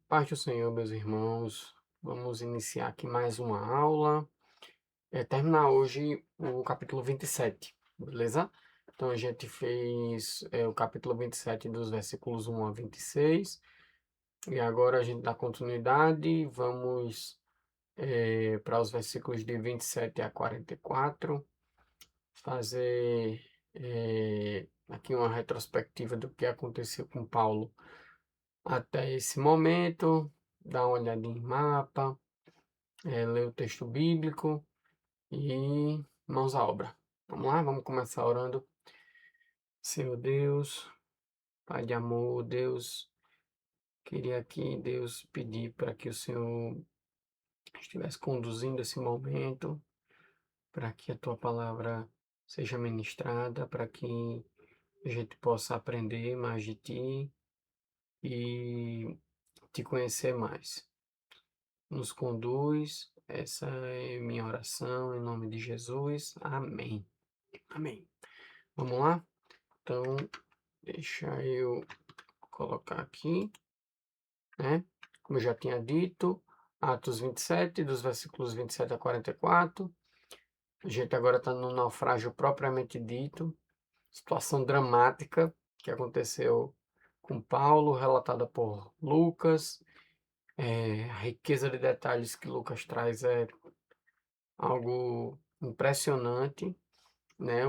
Paz do Senhor, meus irmãos. Vamos iniciar aqui mais uma aula. Terminar hoje o capítulo 27, beleza? Então a gente fez o capítulo 27 dos versículos 1 a 26. E agora a gente dá continuidade. Vamos para os versículos de 27 a 44. Fazer aqui uma retrospectiva do que aconteceu com Paulo até esse momento, dar uma olhadinha em mapa, ler o texto bíblico e mãos à obra. Vamos lá, vamos começar orando. Senhor Deus, Pai de amor, Deus, queria aqui, Deus, pedir para que o Senhor estivesse conduzindo esse momento, para que a Tua palavra seja ministrada, para que a gente possa aprender mais de Ti e Te conhecer mais. Nos conduz. Essa é minha oração em nome de Jesus. Amém. Amém. Vamos lá? Então, deixa eu colocar aqui, né? Como eu já tinha dito, Atos 27, dos versículos 27 a 44. A gente agora está no naufrágio propriamente dito, situação dramática que aconteceu com Paulo, relatada por Lucas. A riqueza de detalhes que Lucas traz é algo impressionante, né?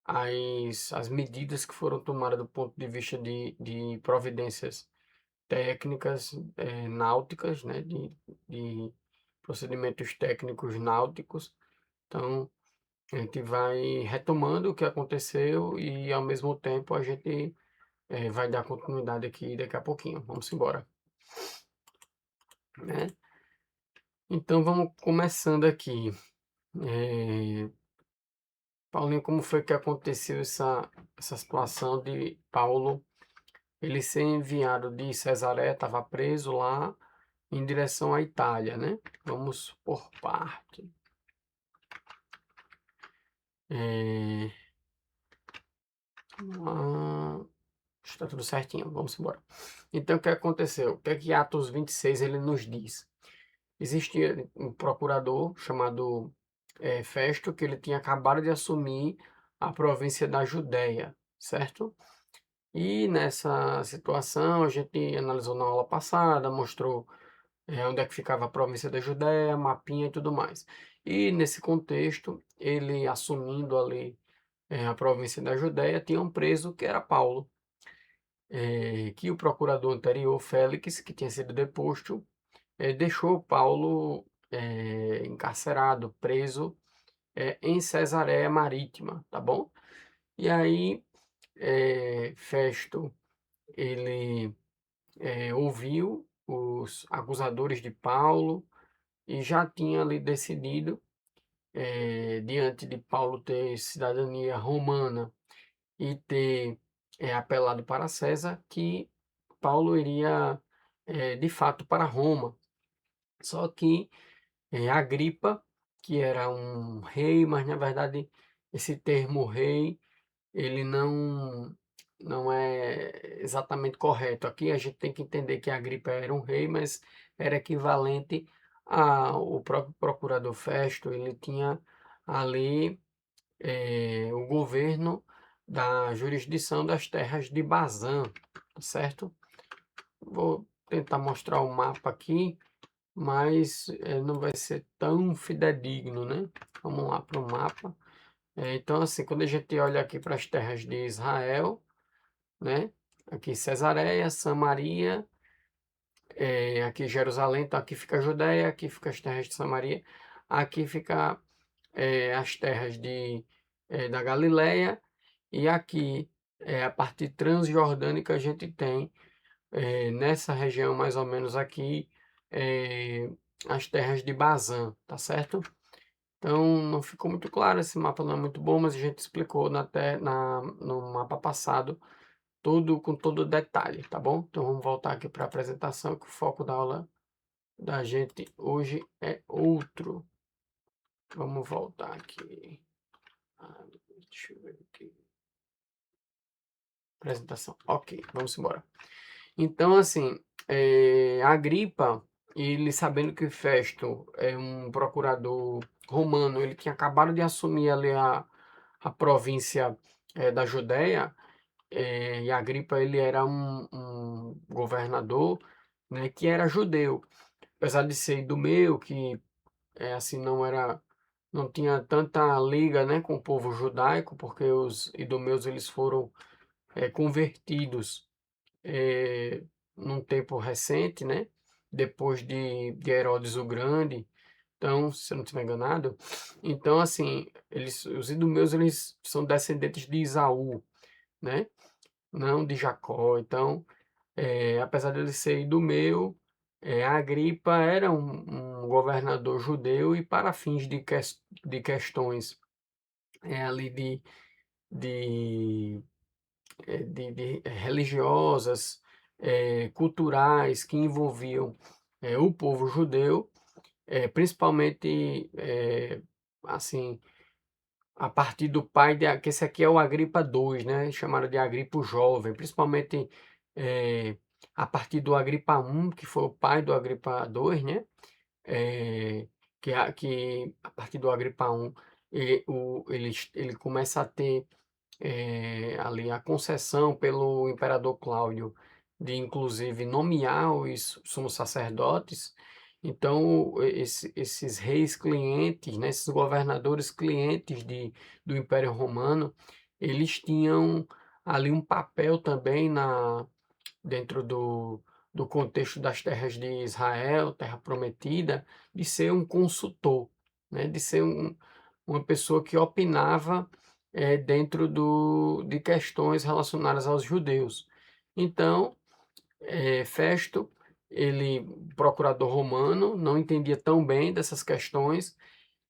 As medidas que foram tomadas do ponto de vista de providências técnicas, náuticas, né? De procedimentos técnicos náuticos. Então, a gente vai retomando o que aconteceu e, ao mesmo tempo, a gente vai dar continuidade aqui daqui a pouquinho. Vamos embora, né? Então, vamos começando aqui. Paulinho, como foi que aconteceu essa situação de Paulo, ele ser enviado de Cesareia, estava preso lá, em direção à Itália, né? Vamos por parte. É, está tudo certinho, vamos embora. Então, o que aconteceu? O que é que Atos 26 ele nos diz? Existia um procurador chamado Festo, que ele tinha acabado de assumir a província da Judéia, certo? E nessa situação, a gente analisou na aula passada, mostrou onde é que ficava a província da Judéia, mapinha e tudo mais. E nesse contexto, ele assumindo ali a província da Judéia, tinha um preso que era Paulo, que o procurador anterior, Félix, que tinha sido deposto, deixou Paulo encarcerado, preso em Cesareia Marítima, tá bom? E aí, Festo, ele ouviu os acusadores de Paulo e já tinha ali decidido, diante de Paulo ter cidadania romana e ter apelado para César, que Paulo iria de fato para Roma. Só que Agripa, que era um rei, mas na verdade esse termo rei ele não é exatamente correto. Aqui a gente tem que entender que Agripa era um rei, mas era equivalente ao próprio procurador Festo. Ele tinha ali o governo da jurisdição das terras de Bazã, tá certo? Vou tentar mostrar o mapa aqui, mas não vai ser tão fidedigno, né? Vamos lá para o mapa. Então, assim, quando a gente olha aqui para as terras de Israel, né? Aqui Cesareia, Samaria, aqui Jerusalém, então aqui fica a Judéia, aqui fica as terras de Samaria, aqui fica as terras da Galileia, e aqui a parte transjordânica a gente tem nessa região mais ou menos aqui as terras de Bazã, tá certo? Então não ficou muito claro, esse mapa não é muito bom, mas a gente explicou no mapa passado tudo com todo detalhe, tá bom? Então vamos voltar aqui para a apresentação, que o foco da aula da gente hoje é outro. Vamos voltar aqui. Deixa eu ver aqui. Apresentação. Ok, vamos embora. Então, assim, Agripa, ele sabendo que Festo é um procurador romano, ele tinha acabado de assumir ali a província da Judéia, e Agripa ele era um governador, né, que era judeu, apesar de ser idumeu, que assim não tinha tanta liga, né, com o povo judaico, porque os idumeus eles foram convertidos eh, num tempo recente, né? Depois de Herodes o Grande, então, se eu não estiver enganado, então assim, os idumeus eles são descendentes de Isaú, né? Não de Jacó. Então, apesar de ele ser idumeu, Agripa era um governador judeu e para fins de questões ali de religiosas, culturais que envolviam o povo judeu, principalmente assim a partir do pai que esse aqui é o Agripa II, né? Chamaram de Agripa o Jovem, principalmente eh, a partir do Agripa I, que foi o pai do Agripa II, né? Eh, que a partir do Agripa I ele começa a ter ali a concessão pelo imperador Cláudio de inclusive nomear os sumos sacerdotes. Então, esses reis clientes, né, esses governadores clientes do Império Romano, eles tinham ali um papel também dentro do contexto das terras de Israel, terra prometida, de ser um consultor, né, de ser uma pessoa que opinava dentro de questões relacionadas aos judeus. Então, Festo, ele, procurador romano, não entendia tão bem dessas questões.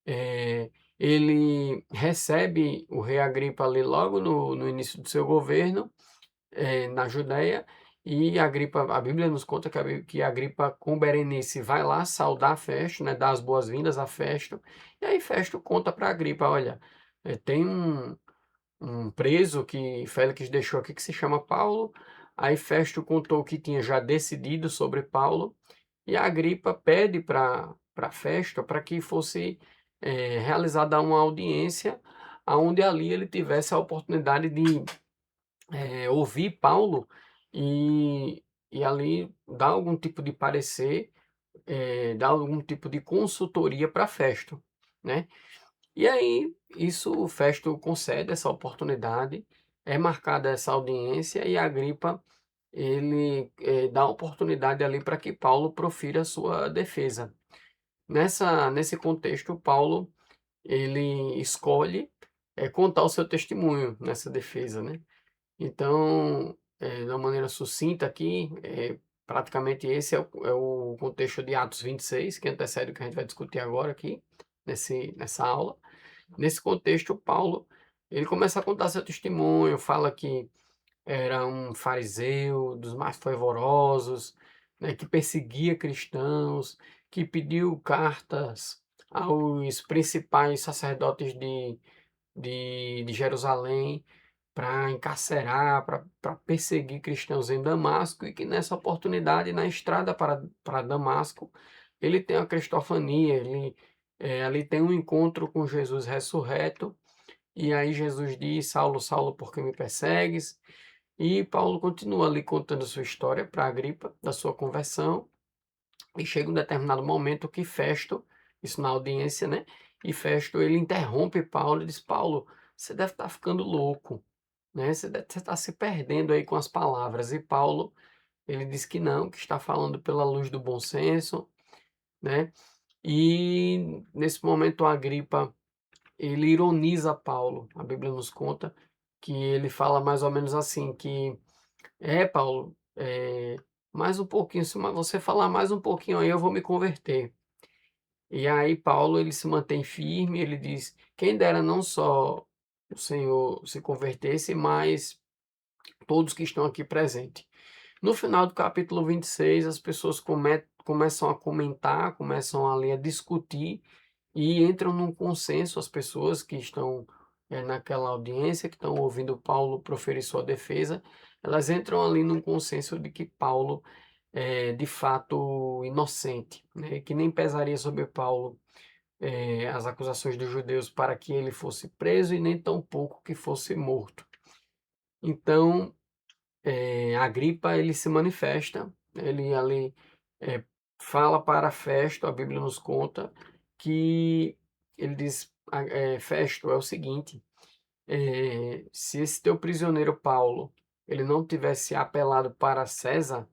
eh, Ele recebe o rei Agripa ali logo no início do seu governo, na Judéia, e a Bíblia nos conta que Agripa com Berenice vai lá saudar Festo, né, dar as boas-vindas a Festo, e aí Festo conta para Agripa, olha, tem um preso que Félix deixou aqui que se chama Paulo. Aí Festo contou o que tinha já decidido sobre Paulo, e a Agripa pede para Festo para que fosse realizada uma audiência, aonde ali ele tivesse a oportunidade de ouvir Paulo e ali dar algum tipo de parecer, dar algum tipo de consultoria para Festo, né? E aí, isso o Festo concede essa oportunidade, é marcada essa audiência e Agripa ele dá oportunidade ali para que Paulo profira a sua defesa. Nesse contexto, Paulo ele escolhe contar o seu testemunho nessa defesa, né? Então, de uma maneira sucinta aqui, praticamente esse é o contexto de Atos 26, que antecede o que a gente vai discutir agora aqui, nessa aula. Nesse contexto, Paulo, ele começa a contar seu testemunho, fala que era um fariseu dos mais fervorosos, né, que perseguia cristãos, que pediu cartas aos principais sacerdotes de Jerusalém para encarcerar, para perseguir cristãos em Damasco, e que nessa oportunidade, na estrada para Damasco, ele tem a cristofania, ele ali tem um encontro com Jesus ressurreto, e aí Jesus diz: Saulo, Saulo, por que me persegues? E Paulo continua ali contando sua história para Agripa, da sua conversão, e chega um determinado momento que Festo, isso na audiência, né? E Festo ele interrompe Paulo e diz: Paulo, você deve estar ficando louco, né? Você deve estar se perdendo aí com as palavras. E Paulo, ele diz que não, que está falando pela luz do bom senso, né? E nesse momento Agripa, ele ironiza Paulo. A Bíblia nos conta que ele fala mais ou menos assim, que Paulo, mais um pouquinho, se você falar mais um pouquinho aí eu vou me converter. E aí Paulo ele se mantém firme, ele diz: quem dera não só o Senhor se convertesse, mas todos que estão aqui presentes. No final do capítulo 26, as pessoas começam a comentar, começam ali a discutir e entram num consenso, as pessoas que estão naquela audiência, que estão ouvindo Paulo proferir sua defesa, elas entram ali num consenso de que Paulo é de fato inocente, né, que nem pesaria sobre Paulo as acusações dos judeus para que ele fosse preso e nem tampouco que fosse morto. Então, Agripa ele se manifesta, ele ali eh, fala para Festo, a Bíblia nos conta, que ele diz, Festo, é o seguinte, se esse teu prisioneiro Paulo, ele não tivesse apelado para César,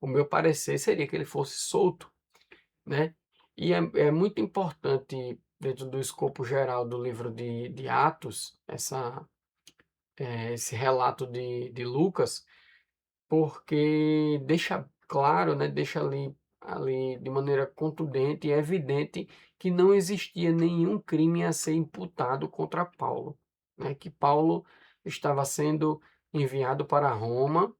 o meu parecer seria que ele fosse solto, né? E é muito importante, dentro do escopo geral do livro de Atos, esse relato de Lucas, porque deixa claro, né, deixa ali de maneira contundente e evidente que não existia nenhum crime a ser imputado contra Paulo, né, que Paulo estava sendo enviado para Roma,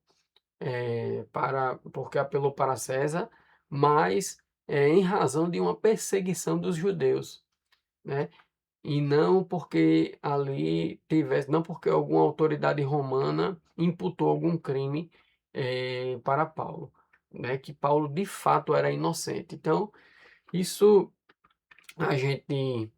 porque apelou para César, mas em razão de uma perseguição dos judeus, né? E não porque ali tivesse, não porque alguma autoridade romana imputou algum crime para Paulo, né? Que Paulo de fato era inocente. Então, isso a gente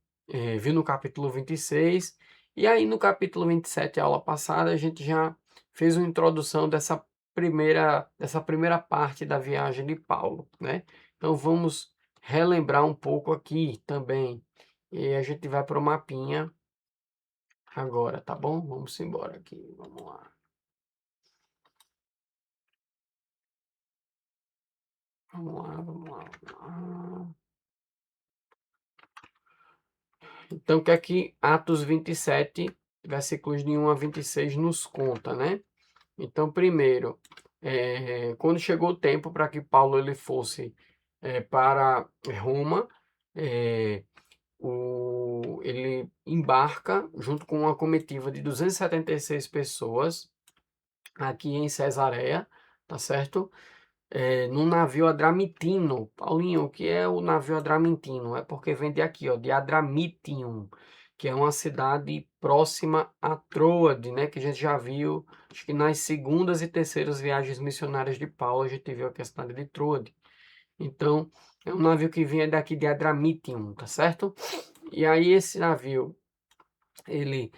viu no capítulo 26, e aí no capítulo 27, aula passada, a gente já fez uma introdução dessa primeira parte da viagem de Paulo, né? Então vamos relembrar um pouco aqui também, e a gente vai para o mapinha agora, tá bom? Vamos embora aqui, vamos lá. Vamos lá, vamos lá, vamos lá. Então, o que é que Atos 27, versículos de 1 a 26 nos conta, né? Então, primeiro, quando chegou o tempo para que Paulo ele fosse para Roma, eh, ele embarca junto com uma comitiva de 276 pessoas aqui em Cesareia, tá certo? Num navio adramitino. Paulinho, o que é o navio adramitino? É porque vem de aqui, ó, de Adramitium, que é uma cidade próxima a Troade, né? Que a gente já viu, acho que nas segundas e terceiras viagens missionárias de Paulo, a gente viu aqui a cidade de Troade. Então, é um navio que vinha daqui de Adramitium, tá certo? E aí esse navio, ele,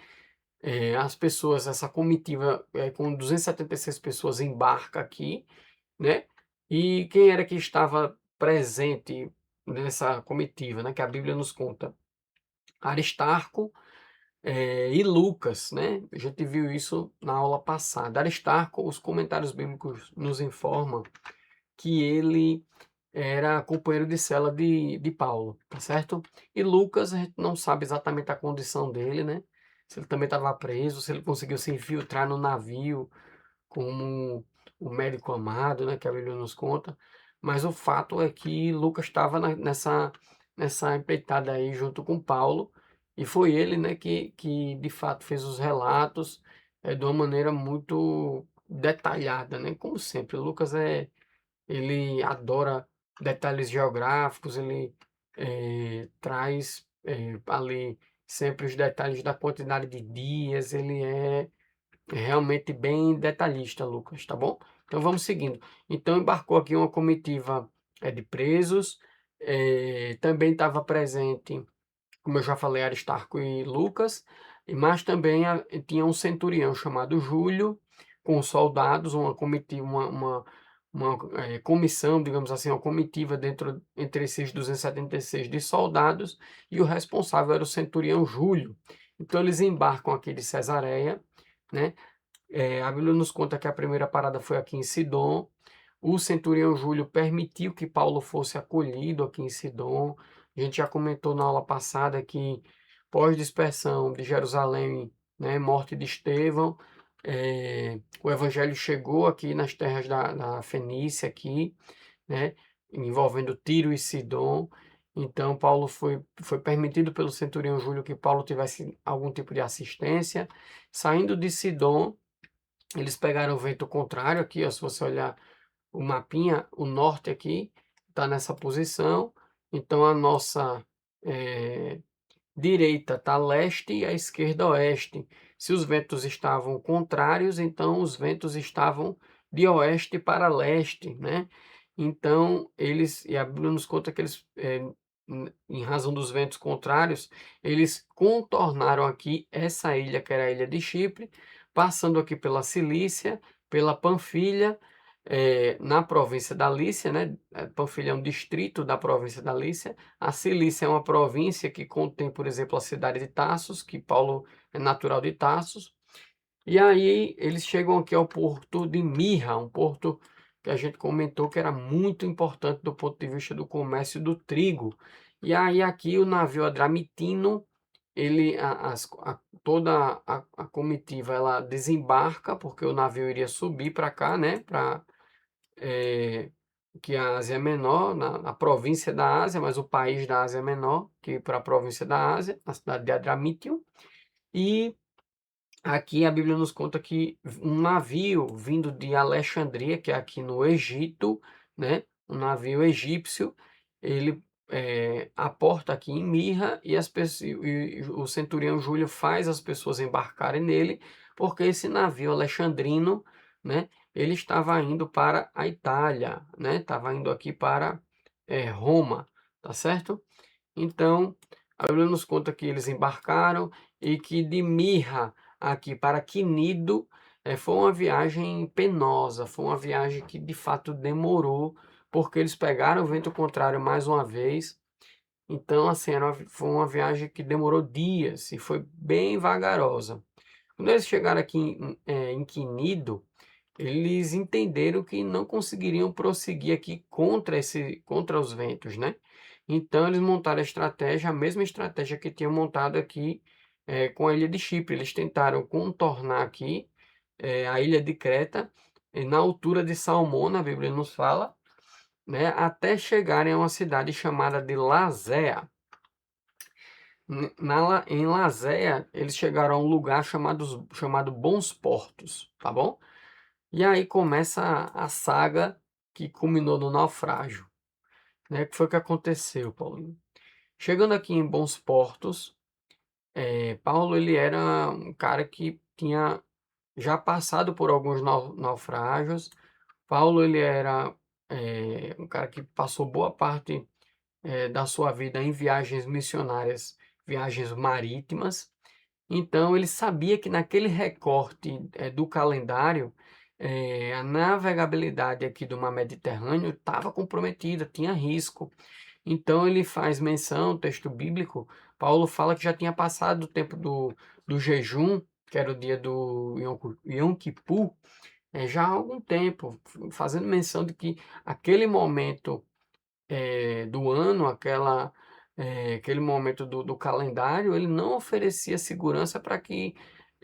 as pessoas, essa comitiva com 276 pessoas embarca aqui, né? E quem era que estava presente nessa comitiva, né? Que a Bíblia nos conta? Aristarco, e Lucas, né? A gente viu isso na aula passada. Aristarco, os comentários bíblicos nos informam que ele era companheiro de cela de Paulo, tá certo? E Lucas, a gente não sabe exatamente a condição dele, né? Se ele também estava preso, se ele conseguiu se infiltrar no navio, como o médico amado, né, que a Bíblia nos conta, mas o fato é que Lucas estava nessa empreitada aí junto com Paulo, e foi ele, né, que de fato fez os relatos de uma maneira muito detalhada, né, como sempre. Lucas ele adora detalhes geográficos, ele traz ali sempre os detalhes da quantidade de dias, ele é realmente bem detalhista, Lucas, tá bom? Então vamos seguindo. Então embarcou aqui uma comitiva de presos, também estava presente, como eu já falei, Aristarco e Lucas, mas também tinha um centurião chamado Júlio, com soldados, uma comitiva, uma comissão, digamos assim, uma comitiva entre esses 276 de soldados, e o responsável era o centurião Júlio. Então eles embarcam aqui de Cesareia, né? A Bíblia nos conta que a primeira parada foi aqui em Sidom. O centurião Júlio permitiu que Paulo fosse acolhido aqui em Sidom. A gente já comentou na aula passada que, pós-dispersão de Jerusalém, né, morte de Estevão, o evangelho chegou aqui nas terras da Fenícia, aqui, né, envolvendo Tiro e Sidom. Então, Paulo foi permitido pelo centurião Júlio que Paulo tivesse algum tipo de assistência. Saindo de Sidom, eles pegaram o vento contrário aqui, ó, se você olhar o mapinha, o norte aqui está nessa posição. Então a nossa direita está leste e a esquerda oeste. Se os ventos estavam contrários, então os ventos estavam de oeste para leste, né? Então e a Bíblia nos conta que eles, em razão dos ventos contrários, eles contornaram aqui essa ilha, que era a ilha de Chipre, passando aqui pela Cilícia, pela Panfilha, na província da Lícia, né? Panfilha é um distrito da província da Lícia. A Cilícia é uma província que contém, por exemplo, a cidade de Tarsos, que Paulo é natural de Tarsos. E aí eles chegam aqui ao porto de Mirra, um porto que a gente comentou que era muito importante do ponto de vista do comércio do trigo. E aí aqui o navio Adramitino, ele, toda a comitiva, ela desembarca, porque o navio iria subir para cá, né, para que a Ásia é menor, na província da Ásia, mas o país da Ásia é menor que para a província da Ásia, a cidade de Adramítio. E aqui a Bíblia nos conta que um navio vindo de Alexandria, que é aqui no Egito, né, um navio egípcio, ele aporta aqui em Mirra e, e o centurião Júlio faz as pessoas embarcarem nele, porque esse navio alexandrino, né, ele estava indo para a Itália, né, estava indo aqui para Roma, tá certo? Então, a Bíblia nos conta que eles embarcaram e que de Mirra aqui para Quinido foi uma viagem penosa, foi uma viagem que de fato demorou, porque eles pegaram o vento contrário mais uma vez. Então, assim, foi uma viagem que demorou dias e foi bem vagarosa. Quando eles chegaram aqui em Quinido, eles entenderam que não conseguiriam prosseguir aqui contra os ventos, né? Então eles montaram a mesma estratégia que tinham montado aqui com a ilha de Chipre. Eles tentaram contornar aqui a ilha de Creta na altura de Salmona, a Bíblia nos fala, né? Até chegarem a uma cidade chamada de Lazéa. Em Lazéa, eles chegaram a um lugar chamado Bons Portos, tá bom? E aí começa a saga que culminou no naufrágio, né? O que foi que aconteceu, Paulinho? Chegando aqui em Bons Portos, Paulo ele era um cara que tinha já passado por alguns naufrágios. Paulo ele era um cara que passou boa parte da sua vida em viagens missionárias, viagens marítimas. Então ele sabia que naquele recorte do calendário, a navegabilidade aqui do mar Mediterrâneo estava comprometida, tinha risco. Então ele faz menção, texto bíblico, Paulo fala que já tinha passado o tempo do jejum, que era o dia do Yom Kippur, já há algum tempo, fazendo menção de que aquele momento do ano, aquele momento do calendário, ele não oferecia segurança para que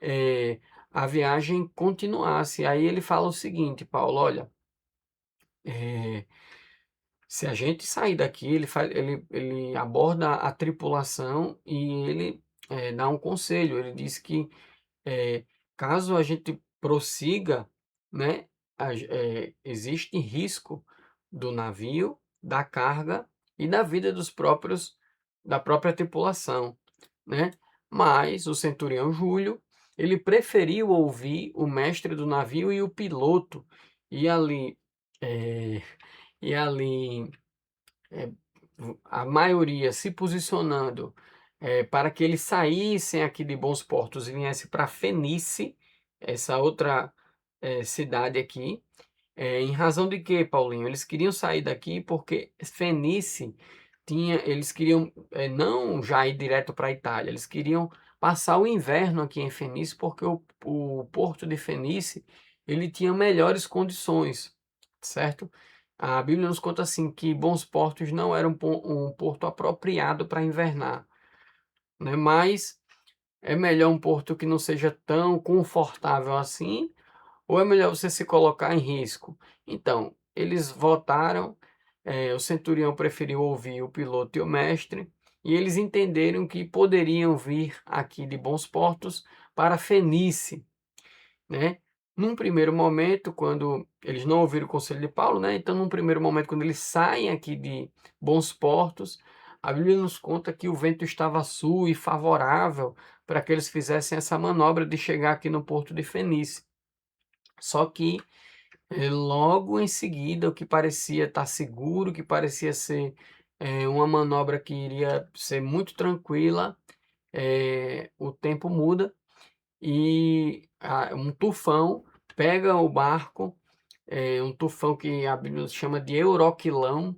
eh, a viagem continuasse. Aí ele fala o seguinte, Paulo, olha, eh, se a gente sair daqui, ele aborda a tripulação e ele dá um conselho. Ele diz que caso a gente prossiga, né, existe risco do navio, da carga e da vida da própria tripulação, né? Mas o centurião Júlio, ele preferiu ouvir o mestre do navio e o piloto, e ali, eh, e ali eh, a maioria se posicionando para que eles saíssem aqui de Bons Portos e viessem para Fenice, essa outra cidade aqui, em razão de que, Paulinho? Eles queriam sair daqui porque Fenice eles queriam não já ir direto para a Itália, eles queriam passar o inverno aqui em Fenice porque o porto de Fenice ele tinha melhores condições, certo? A Bíblia nos conta assim que Bons Portos não era um porto apropriado para invernar, né? Mas é melhor um porto que não seja tão confortável assim, ou é melhor você se colocar em risco? Então, eles votaram, o centurião preferiu ouvir o piloto e o mestre, e eles entenderam que poderiam vir aqui de Bons Portos para Fenice, né? Num primeiro momento, quando eles não ouviram o conselho de Paulo, né? Então, num primeiro momento, quando eles saem aqui de Bons Portos, a Bíblia nos conta que o vento estava sul e favorável para que eles fizessem essa manobra de chegar aqui no porto de Fenice. Só que logo em seguida, o que parecia estar seguro, o que parecia ser uma manobra que iria ser muito tranquila, o tempo muda e um tufão pega o barco, um tufão que a Bíblia chama de Euroquilão,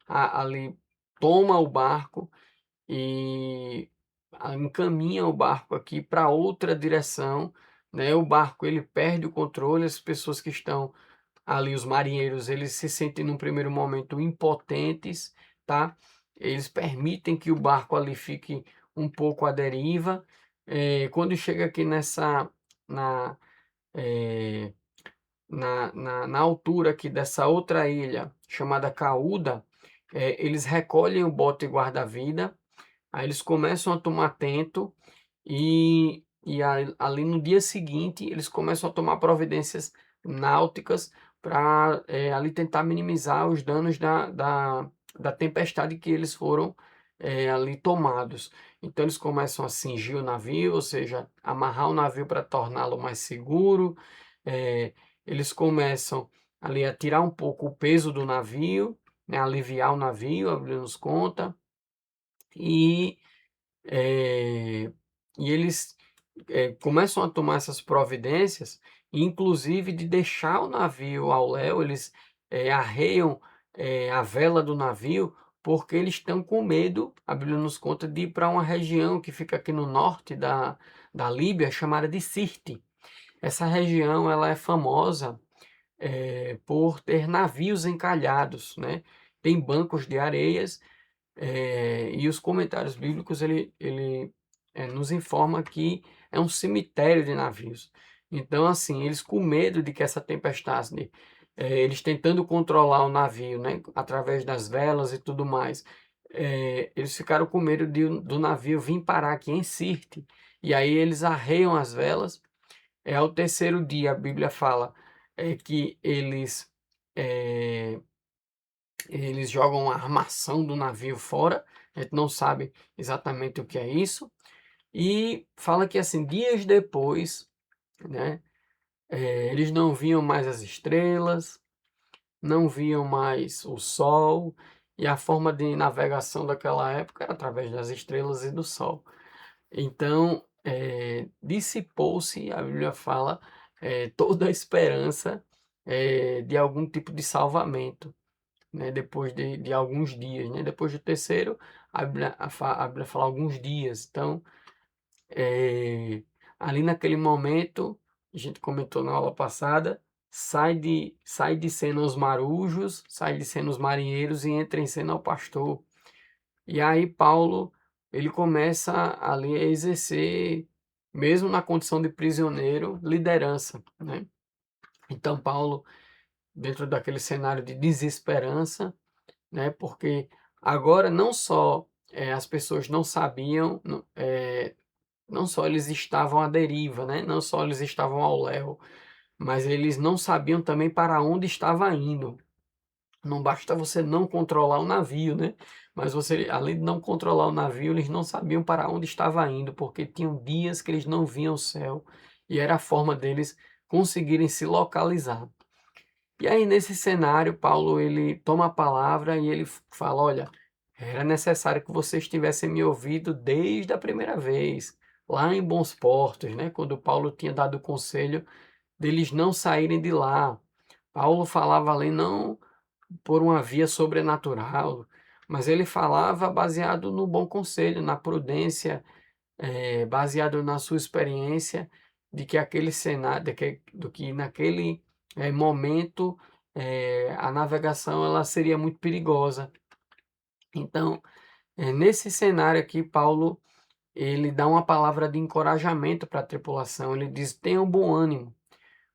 ali toma o barco e encaminha o barco aqui para outra direção, né? O barco ele perde o controle, as pessoas que estão ali, os marinheiros, eles se sentem num primeiro momento impotentes, tá? Eles permitem que o barco ali fique um pouco à deriva. Quando chega aqui na, eh, na altura aqui dessa outra ilha chamada Cauda, eles recolhem o bote guarda-vida. Aí eles começam a tomar atento ali no dia seguinte eles começam a tomar providências náuticas para ali tentar minimizar os danos da tempestade que eles foram ali tomados. Então eles começam a cingir o navio, ou seja, amarrar o navio para torná-lo mais seguro. Eles começam ali a tirar um pouco o peso do navio, né, aliviar o navio, a Bíblia nos conta. E eh, eles, começam a tomar essas providências, inclusive de deixar o navio ao léu, eles, arreiam, a vela do navio, porque eles estão com medo, a Bíblia nos conta, de ir para uma região que fica aqui no norte da Líbia, chamada de Sirte. Essa região ela é famosa, por ter navios encalhados, né, tem bancos de areias e os comentários bíblicos nos informa que é um cemitério de navios. Então, assim, eles com medo de que essa tempestade, eles tentando controlar o navio, né, através das velas e tudo mais, eles ficaram com medo do navio vir parar aqui em Sirte. E aí eles arreiam as velas. Ao terceiro dia, a Bíblia fala que eh, eles jogam a armação do navio fora, a gente não sabe exatamente o que é isso, e fala que assim, dias depois, né, eles não viam mais as estrelas, não viam mais o sol, e a forma de navegação daquela época era através das estrelas e do sol. Então, dissipou-se, a Bíblia fala, toda a esperança de algum tipo de salvamento, né, depois de alguns dias, né? Depois do terceiro, a Bíblia fala alguns dias. Então, ali naquele momento, a gente comentou na aula passada, sai de cena os marujos, sai de cena os marinheiros e entra em cena o pastor. E aí Paulo, ele começa ali a exercer, mesmo na condição de prisioneiro, liderança, né? Então Paulo, dentro daquele cenário de desesperança, né? Porque agora não só as pessoas não sabiam, não só eles estavam à deriva, né? Não só eles estavam ao léu, mas eles não sabiam também para onde estava indo. Não basta você não controlar o navio, né? Mas você, além de não controlar o navio, eles não sabiam para onde estava indo, porque tinham dias que eles não viam o céu e era a forma deles conseguirem se localizar. E aí, nesse cenário, Paulo ele toma a palavra e ele fala: olha, era necessário que vocês tivessem me ouvido desde a primeira vez, lá em Bons Portos, né? Quando Paulo tinha dado o conselho deles não saírem de lá. Paulo falava ali não por uma via sobrenatural, mas ele falava baseado no bom conselho, na prudência, baseado na sua experiência de que aquele cenário, do que naquele momento a navegação ela seria muito perigosa. Então, nesse cenário aqui, Paulo ele dá uma palavra de encorajamento para a tripulação. Ele diz: tenham bom ânimo,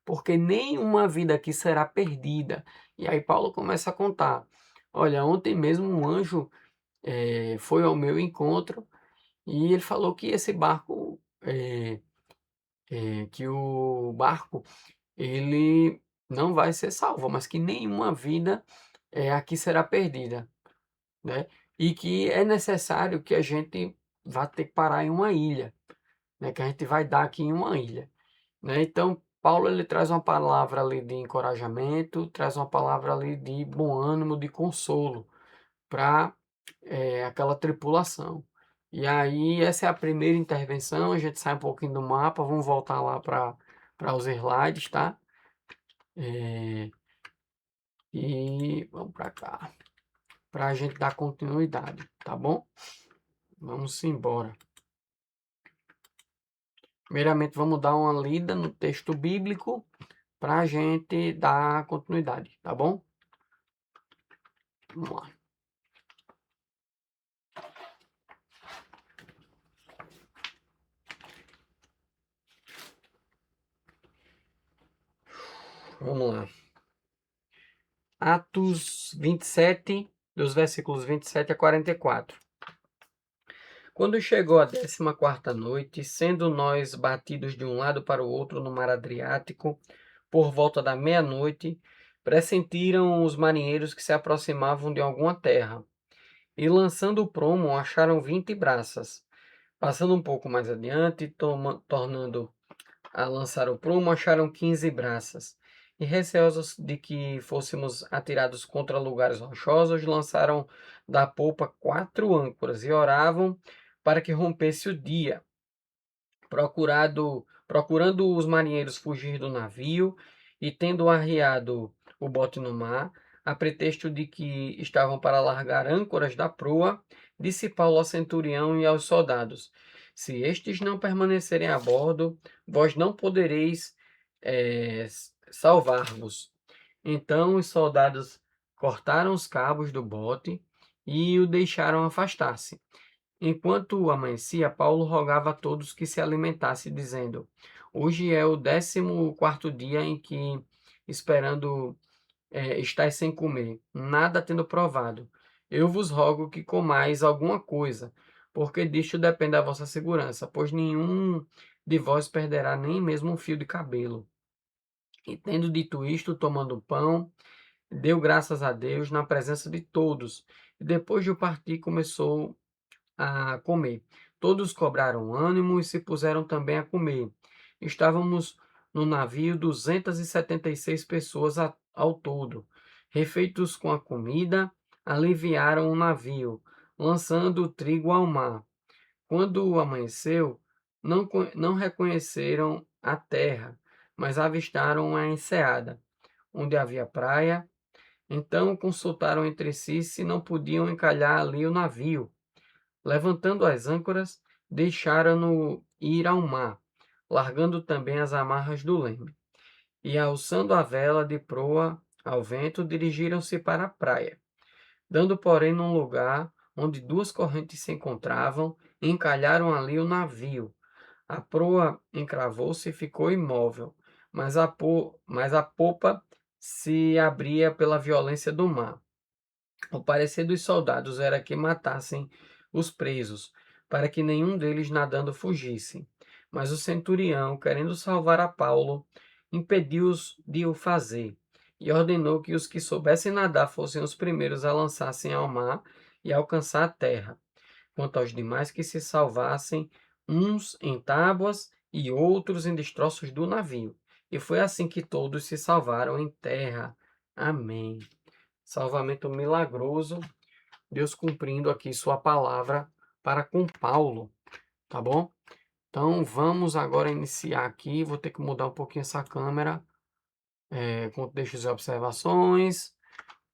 porque nenhuma vida aqui será perdida. E aí Paulo começa a contar: olha, ontem mesmo um anjo foi ao meu encontro e ele falou que esse barco, que o barco ele não vai ser salvo, mas que nenhuma vida aqui será perdida, né? e que é necessário que a gente vá ter que parar em uma ilha, né, que a gente vai dar aqui em uma ilha, né. Então Paulo ele traz uma palavra ali de encorajamento, traz uma palavra ali de bom ânimo, de consolo para aquela tripulação. E aí essa é a primeira intervenção, a gente sai um pouquinho do mapa, vamos voltar lá para os slides, tá? E vamos para cá, para a gente dar continuidade, tá bom? Vamos embora. Primeiramente, vamos dar uma lida no texto bíblico para a gente dar continuidade, tá bom? Vamos lá. Vamos lá. Atos 27, dos versículos 27 a 44. Quando chegou a 14ª noite, sendo nós batidos de um lado para o outro no mar Adriático, por volta da meia-noite, pressentiram os marinheiros que se aproximavam de alguma terra, e lançando o promo, acharam 20 braças. Passando um pouco mais adiante, tornando a lançar o prumo, acharam 15 braças. E receosos de que fôssemos atirados contra lugares rochosos, lançaram da popa 4 âncoras e oravam para que rompesse o dia. Procurando os marinheiros fugir do navio e tendo arriado o bote no mar, a pretexto de que estavam para largar âncoras da proa, disse Paulo ao centurião e aos soldados: Se estes não permanecerem a bordo, vós não podereis salvar-vos. Então os soldados cortaram os cabos do bote e o deixaram afastar-se. Enquanto amanhecia, Paulo rogava a todos que se alimentassem, dizendo: Hoje é o 14º dia em que, esperando, estáis sem comer, nada tendo provado. Eu vos rogo que comais alguma coisa, porque disto depende a vossa segurança, pois nenhum de vós perderá nem mesmo um fio de cabelo. E tendo dito isto, tomando o pão, deu graças a Deus na presença de todos. E depois de o partir, começou a comer. Todos cobraram ânimo e se puseram também a comer. Estávamos no navio 276 pessoas ao todo. Refeitos com a comida, aliviaram o navio, lançando o trigo ao mar. Quando amanheceu, não reconheceram a terra, mas avistaram a enseada, onde havia praia. Então consultaram entre si se não podiam encalhar ali o navio. Levantando as âncoras, deixaram-no ir ao mar, largando também as amarras do leme. E alçando a vela de proa ao vento, dirigiram-se para a praia. Dando, porém, num lugar onde duas correntes se encontravam, encalharam ali o navio. A proa encravou-se e ficou imóvel, mas a popa se abria pela violência do mar. O parecer dos soldados era que matassem os presos, para que nenhum deles nadando fugisse. Mas o centurião, querendo salvar a Paulo, impediu-os de o fazer, e ordenou que os que soubessem nadar fossem os primeiros a lançassem ao mar e alcançar a terra, quanto aos demais que se salvassem, uns em tábuas e outros em destroços do navio. E foi assim que todos se salvaram em terra. Amém. Salvamento milagroso, Deus cumprindo aqui sua palavra para com Paulo, tá bom? Então vamos agora iniciar aqui, vou ter que mudar um pouquinho essa câmera, com deixa de observações,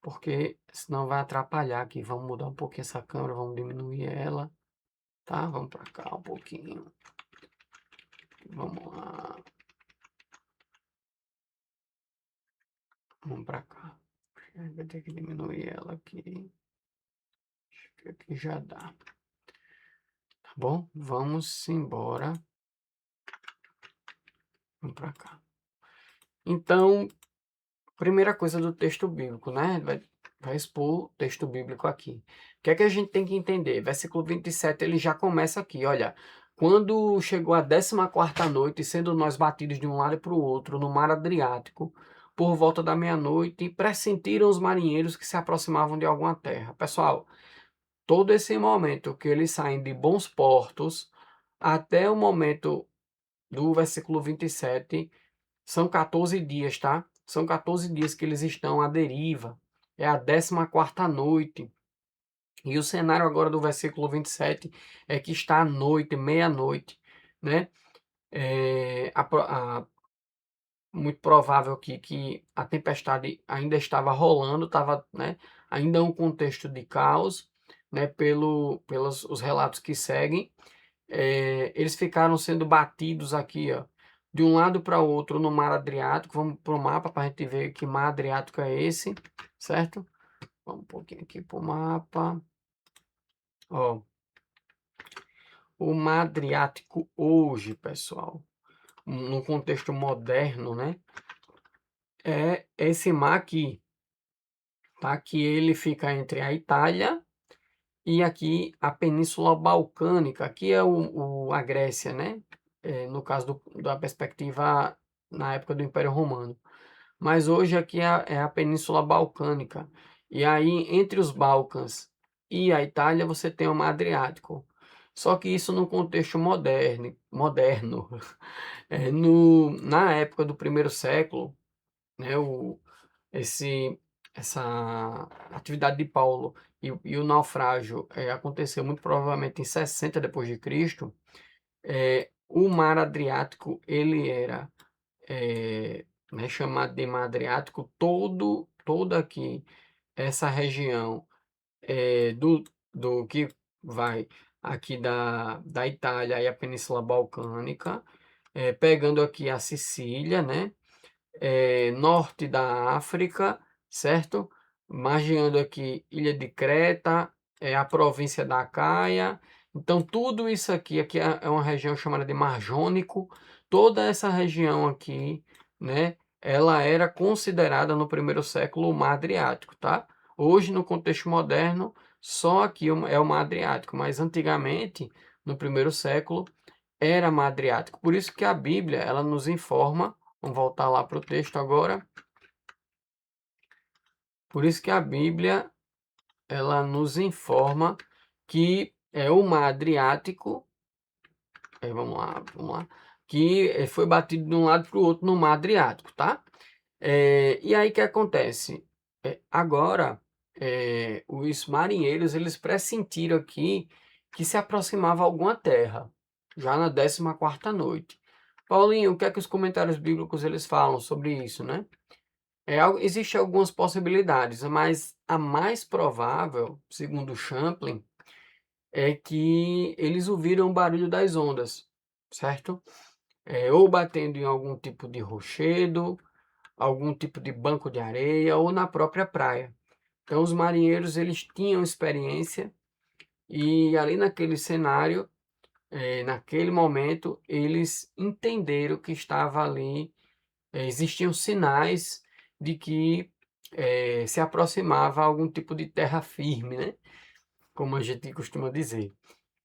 porque senão vai atrapalhar aqui. Vamos mudar um pouquinho essa câmera, vamos diminuir ela, tá? Vamos para cá um pouquinho, vamos lá, vamos para cá. Vai ter que diminuir ela aqui, acho que aqui já dá. Tá bom? Vamos embora. Vamos para cá. Então, primeira coisa do texto bíblico, né? Vai expor o texto bíblico aqui. O que é que a gente tem que entender? Versículo 27, ele já começa aqui, olha. Quando chegou a 14ª noite, sendo nós batidos de um lado para o outro, no mar Adriático, por volta da meia-noite, pressentiram os marinheiros que se aproximavam de alguma terra. Pessoal, todo esse momento que eles saem de bons portos até o momento do versículo 27, são 14 dias, tá? São 14 dias que eles estão à deriva. É a 14ª noite. E o cenário agora do versículo 27 é que está à noite, meia-noite, né? Muito provável que a tempestade ainda estava rolando, estava, né, ainda um contexto de caos, né, pelos os relatos que seguem. Eles ficaram sendo batidos aqui, ó, de um lado para o outro no mar Adriático. Vamos para o mapa para a gente ver que mar Adriático é esse, certo? Vamos um pouquinho aqui para o mapa. Ó, o mar Adriático hoje, pessoal, no contexto moderno, né? É esse mar aqui, tá? Que ele fica entre a Itália e aqui a Península Balcânica. Aqui é a Grécia, né? No caso da perspectiva na época do Império Romano. Mas hoje aqui é a Península Balcânica. E aí, entre os Balcãs e a Itália, você tem o Mar Adriático. Só que isso no contexto moderno. Na época do primeiro século, né, esse, essa atividade de Paulo e o naufrágio aconteceu muito provavelmente em 60 depois de Cristo. O Mar Adriático ele era né, chamado de Mar Adriático, toda aqui essa região do que vai aqui da Itália e a Península Balcânica, pegando aqui a Sicília, né? Norte da África, certo? Margeando aqui Ilha de Creta, a província da Acaia. Então, tudo isso aqui é uma região chamada de Mar Jônico. Toda essa região aqui, né? Ela era considerada no primeiro século o Mar Adriático, tá? Hoje, no contexto moderno, só aqui é o Mar Adriático, mas antigamente, no primeiro século, era Mar Adriático. Por isso que a Bíblia, ela nos informa. Vamos voltar lá para o texto agora. Por isso que a Bíblia, ela nos informa que é o mar Adriático, vamos lá, que foi batido de um lado para o outro no mar Adriático, tá? E aí o que acontece? Agora, os marinheiros, eles pressentiram aqui que se aproximava alguma terra, já na 14ª noite. Paulinho, o que é que os comentários bíblicos eles falam sobre isso, né? Existem algumas possibilidades, mas a mais provável, segundo Champlin, é que eles ouviram o barulho das ondas, certo? Ou batendo em algum tipo de rochedo, algum tipo de banco de areia ou na própria praia. Então os marinheiros eles tinham experiência e ali naquele cenário, naquele momento, eles entenderam que estava ali, existiam sinais de que se aproximava algum tipo de terra firme, né? Como a gente costuma dizer.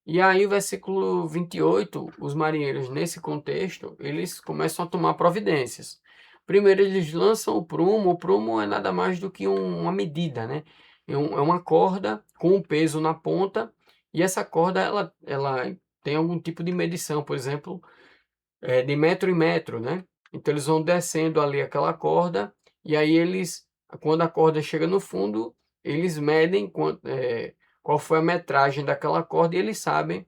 E aí o versículo 28, os marinheiros nesse contexto, eles começam a tomar providências. Primeiro eles lançam o prumo é nada mais do que uma medida, né? É uma corda com um peso na ponta, e essa corda ela tem algum tipo de medição, por exemplo, de metro em metro, né? Então eles vão descendo ali aquela corda, e aí quando a corda chega no fundo, eles medem qual foi a metragem daquela corda e eles sabem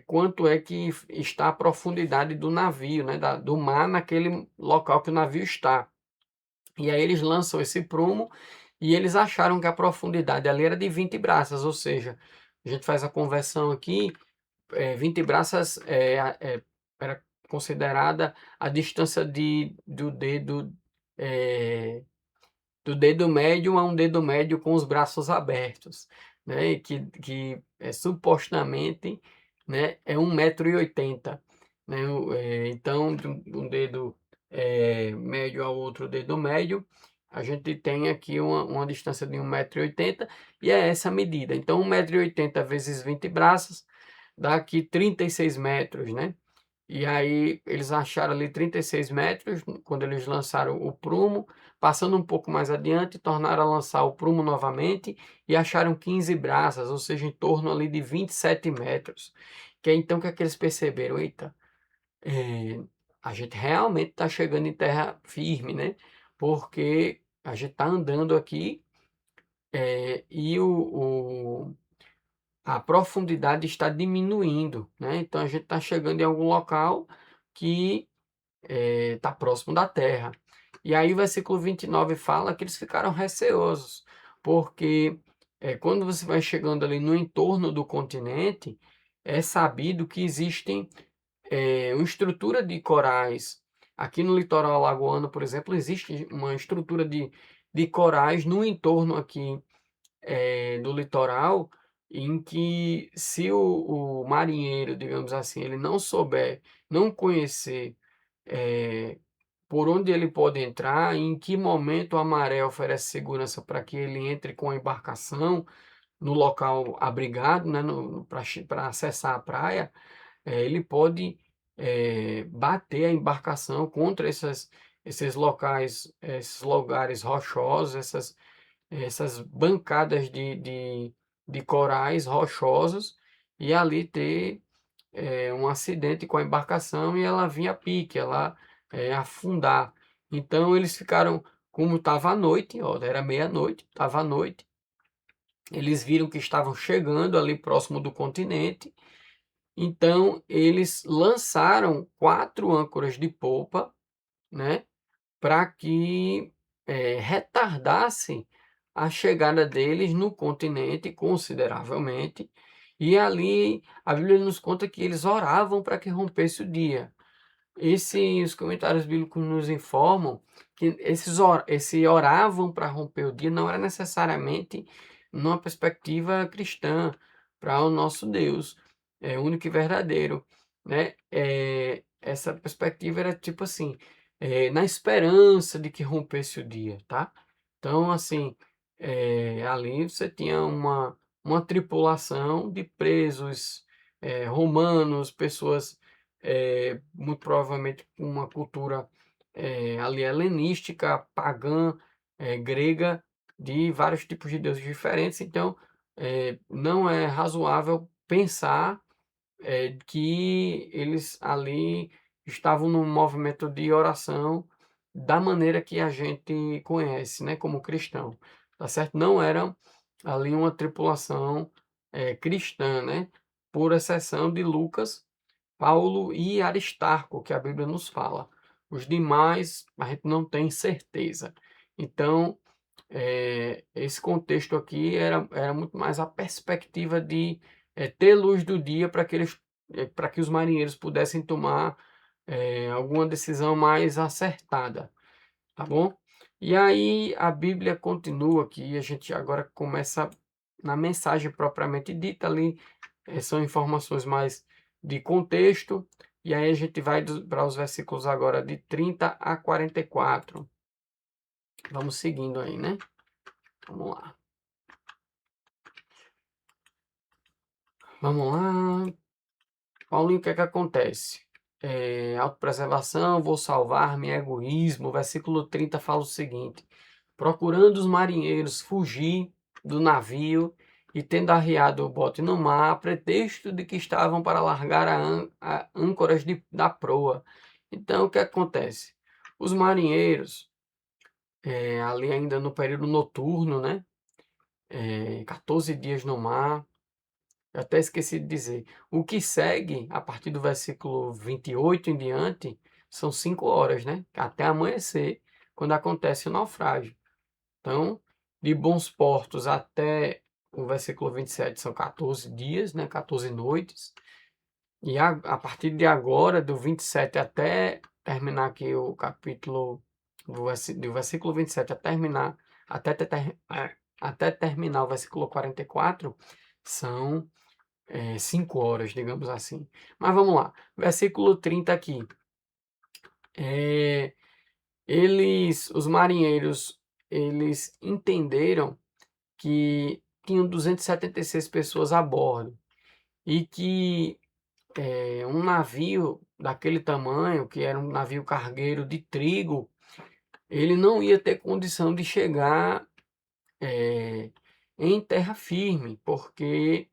quanto é que está a profundidade do navio, né? Do mar naquele local que o navio está. E aí eles lançam esse prumo e eles acharam que a profundidade ali era de 20 braças, ou seja, a gente faz a conversão aqui, 20 braças era considerada a distância do dedo médio a um dedo médio com os braços abertos, né? E que supostamente, né, é 1,80 m, né? Então, de um dedo médio ao outro dedo médio, a gente tem aqui uma distância de 1,80 m e é essa a medida. Então, 1,80 m vezes 20 braços dá aqui 36 metros, né? E aí eles acharam ali 36 metros, quando eles lançaram o prumo, passando um pouco mais adiante, tornaram a lançar o prumo novamente e acharam 15 braças, ou seja, em torno ali de 27 metros. Que é então que é que eles perceberam, eita, a gente realmente está chegando em terra firme, né? Porque a gente está andando aqui e a profundidade está diminuindo, né? Então a gente está chegando em algum local que está próximo da terra. E aí o versículo 29 fala que eles ficaram receosos, porque quando você vai chegando ali no entorno do continente, é sabido que existem uma estrutura de corais. Aqui no litoral alagoano, por exemplo, existe uma estrutura de corais no entorno aqui do litoral, em que se o marinheiro, digamos assim, ele não souber, não conhecer por onde ele pode entrar, em que momento a maré oferece segurança para que ele entre com a embarcação no local abrigado, né, para acessar a praia, ele pode bater a embarcação contra esses locais, esses lugares rochosos, essas bancadas de corais rochosos, e ali ter um acidente com a embarcação e ela vinha a pique, ela afundar. Então eles ficaram, como estava à noite, ó, era meia-noite, estava à noite, eles viram que estavam chegando ali próximo do continente, então eles lançaram 4 âncoras de popa, né, para que retardasse a chegada deles no continente consideravelmente. E ali a Bíblia nos conta que eles oravam para que rompesse o dia. Os comentários bíblicos nos informam que esse oravam para romper o dia não era necessariamente numa perspectiva cristã para o nosso Deus, único e verdadeiro, né? Essa perspectiva era tipo assim, na esperança de que rompesse o dia, tá? Então, assim, ali você tinha uma tripulação de presos romanos, pessoas muito provavelmente com uma cultura ali helenística, pagã, grega, de vários tipos de deuses diferentes. Então, não é razoável pensar que eles ali estavam num movimento de oração da maneira que a gente conhece, né, como cristão, tá certo? Não era ali uma tripulação cristã, né? Por exceção de Lucas, Paulo e Aristarco, que a Bíblia nos fala. Os demais a gente não tem certeza. Então, esse contexto aqui era muito mais a perspectiva de ter luz do dia para que para que os marinheiros pudessem tomar alguma decisão mais acertada, tá bom? E aí a Bíblia continua aqui, a gente agora começa na mensagem propriamente dita ali, são informações mais de contexto, e aí a gente vai para os versículos agora de 30 a 44. Vamos seguindo aí, né? Vamos lá. Vamos lá. Paulinho, o que é que acontece? Autopreservação, vou salvar-me, egoísmo. O versículo 30 fala o seguinte: procurando os marinheiros fugir do navio e tendo arriado o bote no mar, a pretexto de que estavam para largar a âncoras da proa. Então, o que acontece? Os marinheiros, ali ainda no período noturno, né? 14 dias no mar. Eu até esqueci de dizer. O que segue, a partir do versículo 28 em diante, são 5 horas, né? Até amanhecer, quando acontece o naufrágio. Então, de Bons Portos até o versículo 27 são 14 dias, né? 14 noites. E a partir de agora, do 27 até terminar aqui o capítulo, do versículo 27 a terminar, até terminar o versículo 44, são 5 horas, digamos assim. Mas vamos lá, versículo 30 aqui. Os marinheiros, eles entenderam que tinham 276 pessoas a bordo e que um navio daquele tamanho, que era um navio cargueiro de trigo, ele não ia ter condição de chegar eh, em terra firme, porque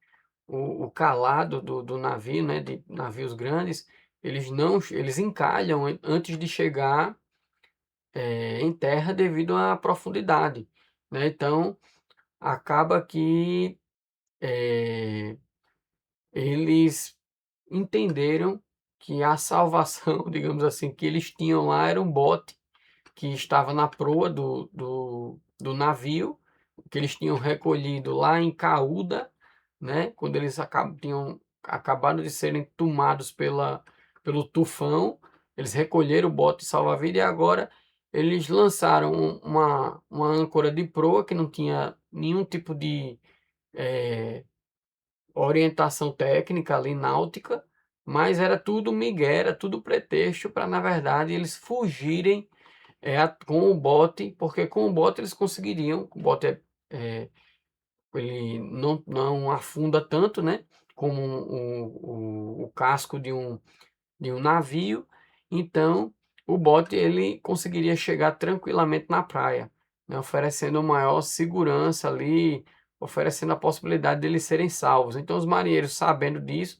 o calado do navio, né, de navios grandes, eles encalham antes de chegar em terra devido à profundidade, né? Então acaba que eh, eles entenderam que a salvação, digamos assim, que eles tinham lá era um bote que estava na proa do navio, que eles tinham recolhido lá em Caúda, né? Quando eles tinham acabado de serem tomados pelo tufão, eles recolheram o bote salva-vida e agora eles lançaram uma âncora de proa que não tinha nenhum tipo de eh, orientação técnica ali náutica, mas era tudo migué, era tudo pretexto para, na verdade, eles fugirem com o bote, porque com o bote eles conseguiriam, o bote ele não afunda tanto, né, como o casco de um navio, então o bote ele conseguiria chegar tranquilamente na praia, né, oferecendo maior segurança ali, oferecendo a possibilidade de eles serem salvos. Então os marinheiros, sabendo disso,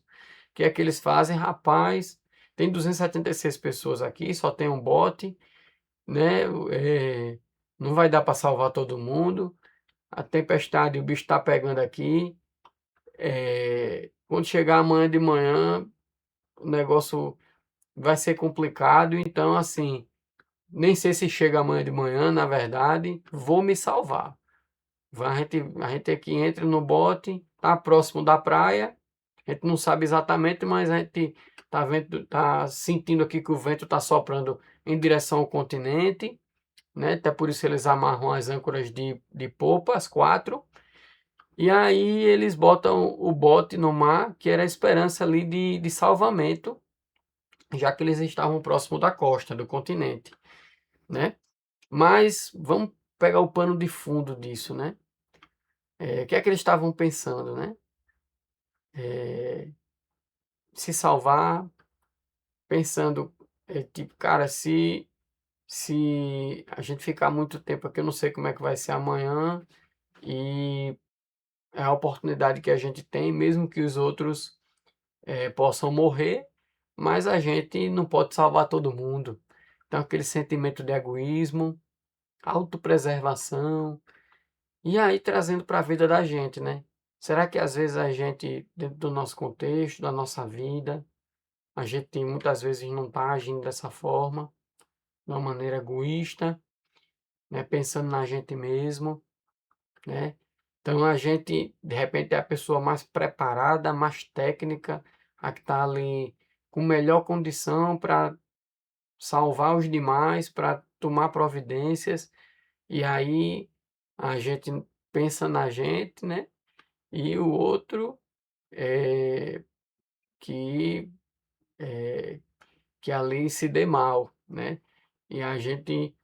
o que é que eles fazem? Rapaz, tem 276 pessoas aqui, só tem um bote, né? Não vai dar para salvar todo mundo. A tempestade, o bicho está pegando aqui. Quando chegar amanhã de manhã, o negócio vai ser complicado. Então, assim, nem sei se chega amanhã de manhã, na verdade, vou me salvar. A gente aqui entra no bote, tá próximo da praia. A gente não sabe exatamente, mas a gente tá vendo, tá sentindo aqui que o vento está soprando em direção ao continente, né? Até por isso eles amarram as âncoras de popa, as quatro, e aí eles botam o bote no mar, que era a esperança ali de salvamento, já que eles estavam próximo da costa, do continente, né? Mas vamos pegar o pano de fundo disso, né? O que é que eles estavam pensando, né? Se salvar, pensando, tipo, cara, se a gente ficar muito tempo aqui, eu não sei como é que vai ser amanhã, e é a oportunidade que a gente tem, mesmo que os outros possam morrer, mas a gente não pode salvar todo mundo. Então, aquele sentimento de egoísmo, autopreservação, e aí trazendo para a vida da gente, né? Será que às vezes a gente, dentro do nosso contexto, da nossa vida, a gente muitas vezes não está agindo dessa forma, de uma maneira egoísta, né? Pensando na gente mesmo, né? Então a gente, de repente, é a pessoa mais preparada, mais técnica, a que está ali com melhor condição para salvar os demais, para tomar providências, e aí a gente pensa na gente, né? E o outro é que, é, que ali se dê mal, né? E a gente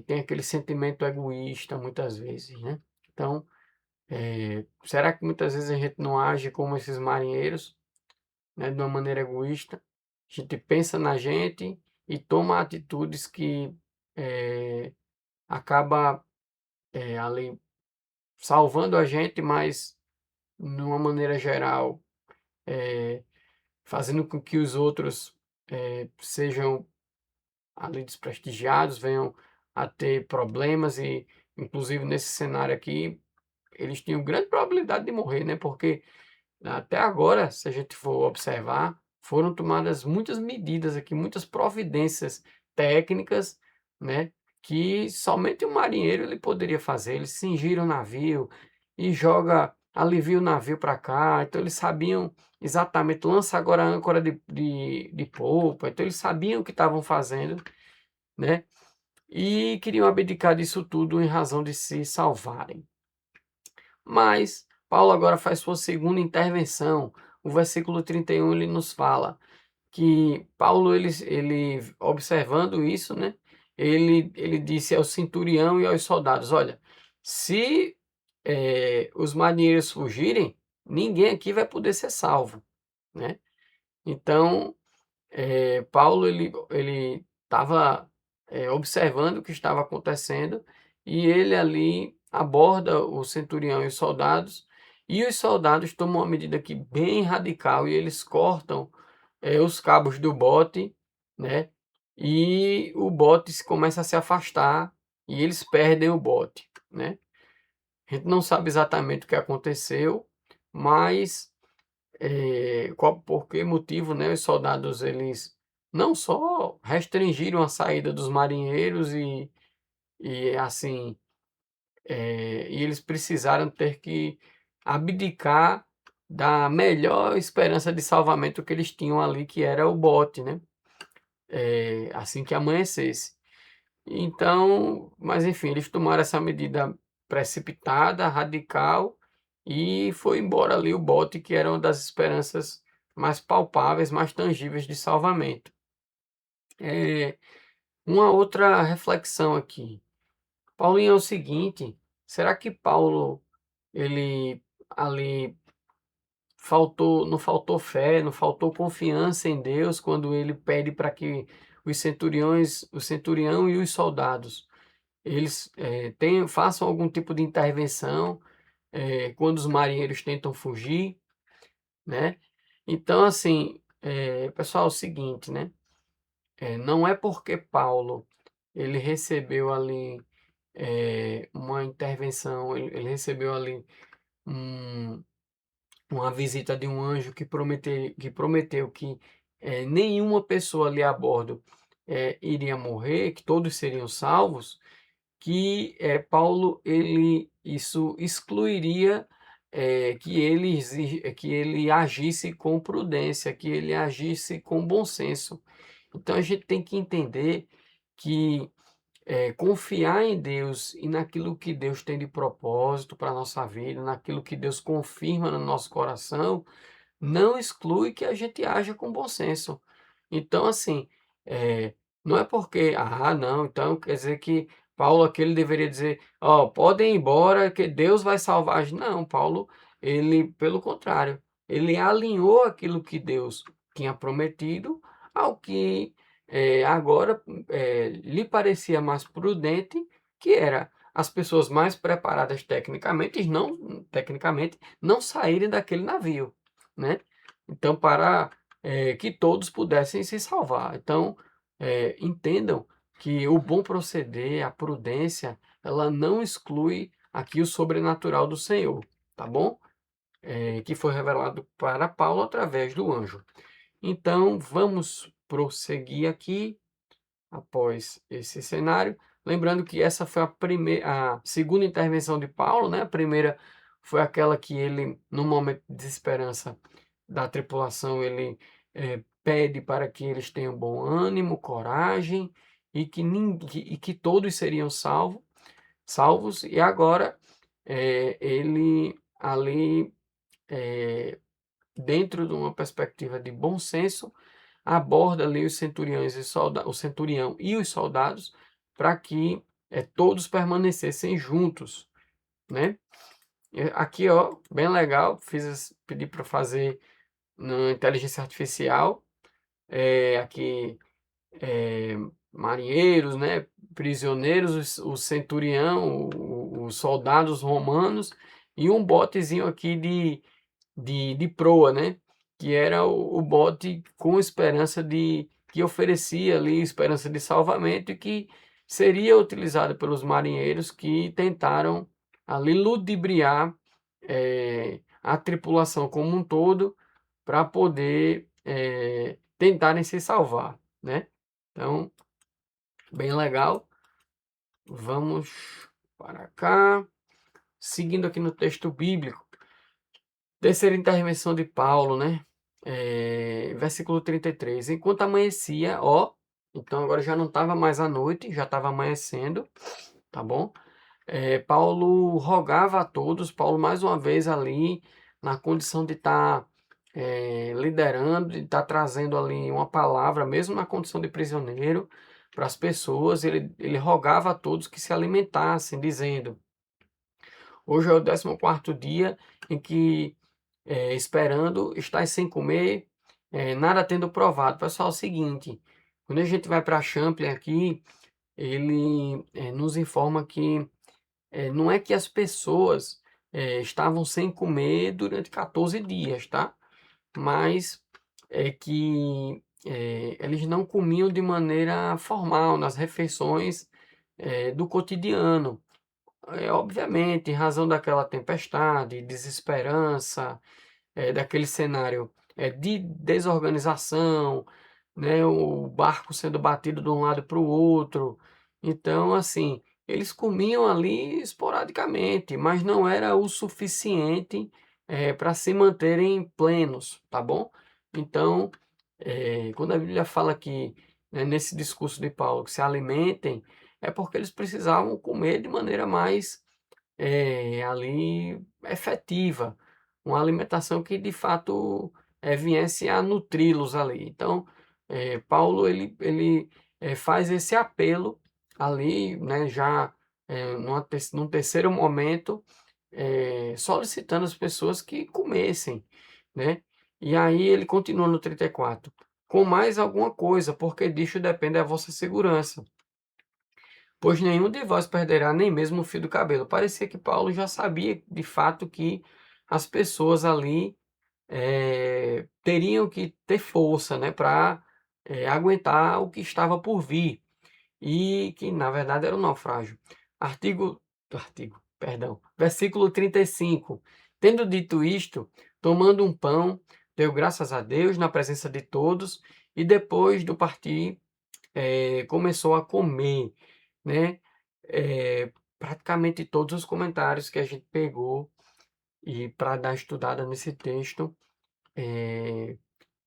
tem aquele sentimento egoísta muitas vezes, né? Então, será que muitas vezes a gente não age como esses marinheiros, né, de uma maneira egoísta? A gente pensa na gente e toma atitudes que acaba ali salvando a gente, mas de uma maneira geral, fazendo com que os outros sejam ali desprestigiados, venham a ter problemas e, inclusive nesse cenário aqui, eles tinham grande probabilidade de morrer, né? Porque até agora, se a gente for observar, foram tomadas muitas medidas aqui, muitas providências técnicas, né, que somente o marinheiro ele poderia fazer. Eles cingiram o navio e alivia o navio para cá. Então eles sabiam exatamente, lança agora a âncora de polpa. Então eles sabiam o que estavam fazendo, né, e queriam abdicar disso tudo em razão de se salvarem. Mas Paulo agora faz sua segunda intervenção. O versículo 31 ele nos fala que Paulo, ele observando isso, né? Ele disse ao centurião e aos soldados: olha, se os marinheiros fugirem, ninguém aqui vai poder ser salvo, né? Então, Paulo ele estava observando o que estava acontecendo e ele ali aborda o centurião e os soldados tomam uma medida aqui bem radical e eles cortam os cabos do bote, né? E o bote começa a se afastar e eles perdem o bote, né? A gente não sabe exatamente o que aconteceu, mas por que motivo, né, os soldados eles não só restringiram a saída dos marinheiros e assim, e eles precisaram ter que abdicar da melhor esperança de salvamento que eles tinham ali, que era o bote, né, assim que amanhecesse. Então, mas enfim, eles tomaram essa medida precipitada, radical, e foi embora ali o bote, que era uma das esperanças mais palpáveis, mais tangíveis de salvamento. Eh, uma outra reflexão aqui. Paulinho, é o seguinte, será que Paulo, ele ali não faltou fé, não faltou confiança em Deus quando ele pede para que o centurião e os soldados eles, façam algum tipo de intervenção, quando os marinheiros tentam fugir, né. Então assim, pessoal, é o seguinte, né, não é porque Paulo, ele recebeu ali, uma intervenção, ele recebeu ali um uma visita de um anjo que prometeu que, nenhuma pessoa ali a bordo, iria morrer, que todos seriam salvos, que, Paulo isso excluiria, que ele agisse com prudência, que ele agisse com bom senso. Então a gente tem que entender que, confiar em Deus e naquilo que Deus tem de propósito para a nossa vida, naquilo que Deus confirma no nosso coração, não exclui que a gente haja com bom senso. Então, assim, não é porque, não, então quer dizer que Paulo aqui ele deveria dizer: "Ó, podem ir embora que Deus vai salvar a gen", não, Paulo, ele, pelo contrário, ele alinhou aquilo que Deus tinha prometido ao que, agora, lhe parecia mais prudente, que era as pessoas mais preparadas tecnicamente, não saírem daquele navio, né. Então para, que todos pudessem se salvar. Então, entendam que o bom proceder, a prudência, ela não exclui aqui o sobrenatural do Senhor, tá bom? Que foi revelado para Paulo através do anjo. Então vamos prosseguir aqui após esse cenário. Lembrando que essa foi a segunda intervenção de Paulo, né? A primeira foi aquela que ele, no momento de desesperança da tripulação, ele pede para que eles tenham bom ânimo, coragem e que todos seriam salvos. E agora ele ali, dentro de uma perspectiva de bom senso, aborda ali o centurião e os soldados para que todos permanecessem juntos, né? Aqui, ó, bem legal, pedi para fazer na inteligência artificial, aqui, marinheiros, né, prisioneiros, o centurião, os soldados romanos e um botezinho aqui de proa, né, que era o bote com esperança que oferecia ali esperança de salvamento e que seria utilizado pelos marinheiros que tentaram ali ludibriar, a tripulação como um todo para poder, tentarem se salvar, né. Então, bem legal. Vamos para cá, seguindo aqui no texto bíblico. Terceira intervenção de Paulo, né, versículo 33: "Enquanto amanhecia", ó, então agora já não estava mais à noite, já estava amanhecendo, tá bom? Paulo rogava a todos, Paulo mais uma vez ali, na condição de estar, liderando, de estar trazendo ali uma palavra, mesmo na condição de prisioneiro, para as pessoas, ele rogava a todos que se alimentassem, dizendo: "Hoje é o 14º dia em que esperando, estás sem comer, nada tendo provado. Pessoal, é o seguinte, quando a gente vai para Champlin aqui, ele nos informa que não é que as pessoas estavam sem comer durante 14 dias, tá? Mas é que eles não comiam de maneira formal nas refeições do cotidiano. Obviamente, em razão daquela tempestade, desesperança, daquele cenário de desorganização, né, o barco sendo batido de um lado para o outro. Então, assim, eles comiam ali esporadicamente, mas não era o suficiente para se manterem plenos, tá bom? Então, quando a Bíblia fala que, né, nesse discurso de Paulo, que se alimentem, é porque eles precisavam comer de maneira mais ali efetiva, uma alimentação que de fato viesse a nutri-los ali. Então, Paulo ele faz esse apelo ali, né, já num terceiro momento, solicitando as pessoas que comessem, né? E aí ele continua no 34, com mais alguma coisa, porque disto depende a vossa segurança. Pois nenhum de vós perderá nem mesmo o fio do cabelo. Parecia que Paulo já sabia de fato que as pessoas ali teriam que ter força, né, para aguentar o que estava por vir e que na verdade era um naufrágio. Perdão, versículo 35. Tendo dito isto, tomando um pão, deu graças a Deus na presença de todos e depois do partir começou a comer, né? Praticamente todos os comentários que a gente pegou e para dar estudada nesse texto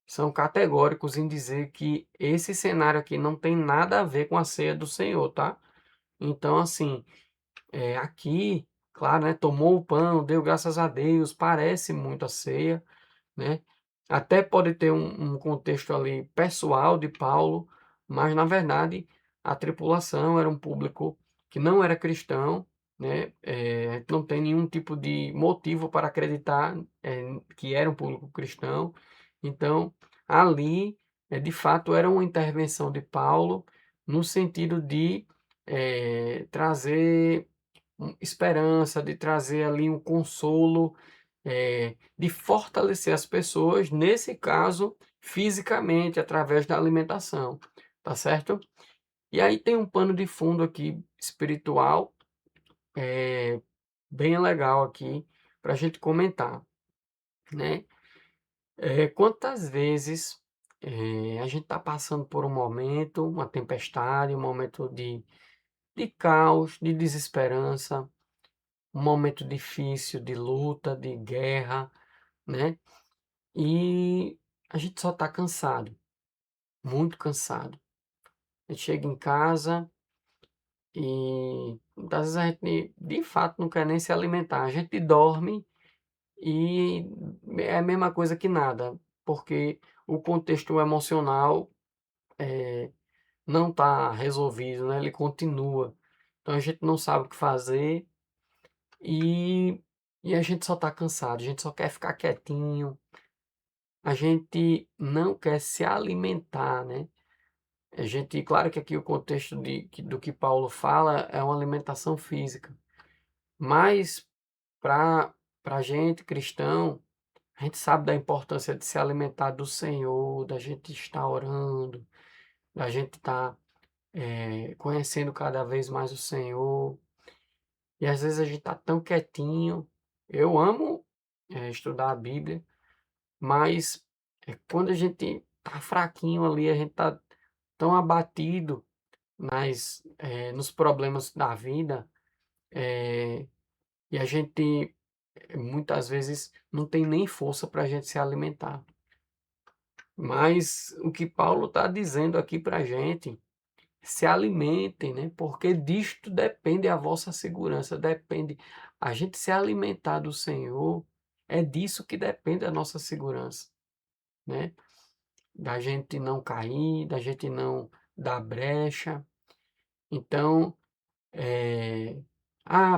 são categóricos em dizer que esse cenário aqui não tem nada a ver com a ceia do Senhor, tá? Então, assim, aqui, claro, né? Tomou o pão, deu graças a Deus, parece muito a ceia, né? Até pode ter um contexto ali pessoal de Paulo, mas na verdade a tripulação era um público que não era cristão, né? A gente não tem nenhum tipo de motivo para acreditar que era um público cristão. Então, ali, de fato, era uma intervenção de Paulo no sentido de trazer esperança, de trazer ali um consolo, de fortalecer as pessoas, nesse caso, fisicamente, através da alimentação, tá certo? E aí tem um pano de fundo aqui espiritual, bem legal aqui para a gente comentar, né? Quantas vezes a gente está passando por um momento, uma tempestade, um momento de caos, de desesperança, um momento difícil de luta, de guerra, né? E a gente só está cansado, muito cansado. A gente chega em casa e muitas vezes a gente de fato não quer nem se alimentar. A gente dorme e é a mesma coisa que nada, porque o contexto emocional não está resolvido, né? Ele continua. Então a gente não sabe o que fazer e, e a gente só está cansado, a gente só quer ficar quietinho, a gente não quer se alimentar, né? A gente, claro que aqui o contexto do que Paulo fala é uma alimentação física, mas para a gente cristão, a gente sabe da importância de se alimentar do Senhor, da gente estar orando, da gente estar conhecendo cada vez mais o Senhor. E às vezes a gente está tão quietinho. Eu amo estudar a Bíblia, mas quando a gente tá fraquinho ali, a gente tá tão abatido nos problemas da vida, e a gente muitas vezes não tem nem força para a gente se alimentar. Mas o que Paulo está dizendo aqui para a gente, se alimentem, né? Porque disto depende a vossa segurança, depende a gente se alimentar do Senhor, é disso que depende a nossa segurança, né? Da gente não cair, da gente não dar brecha. Então,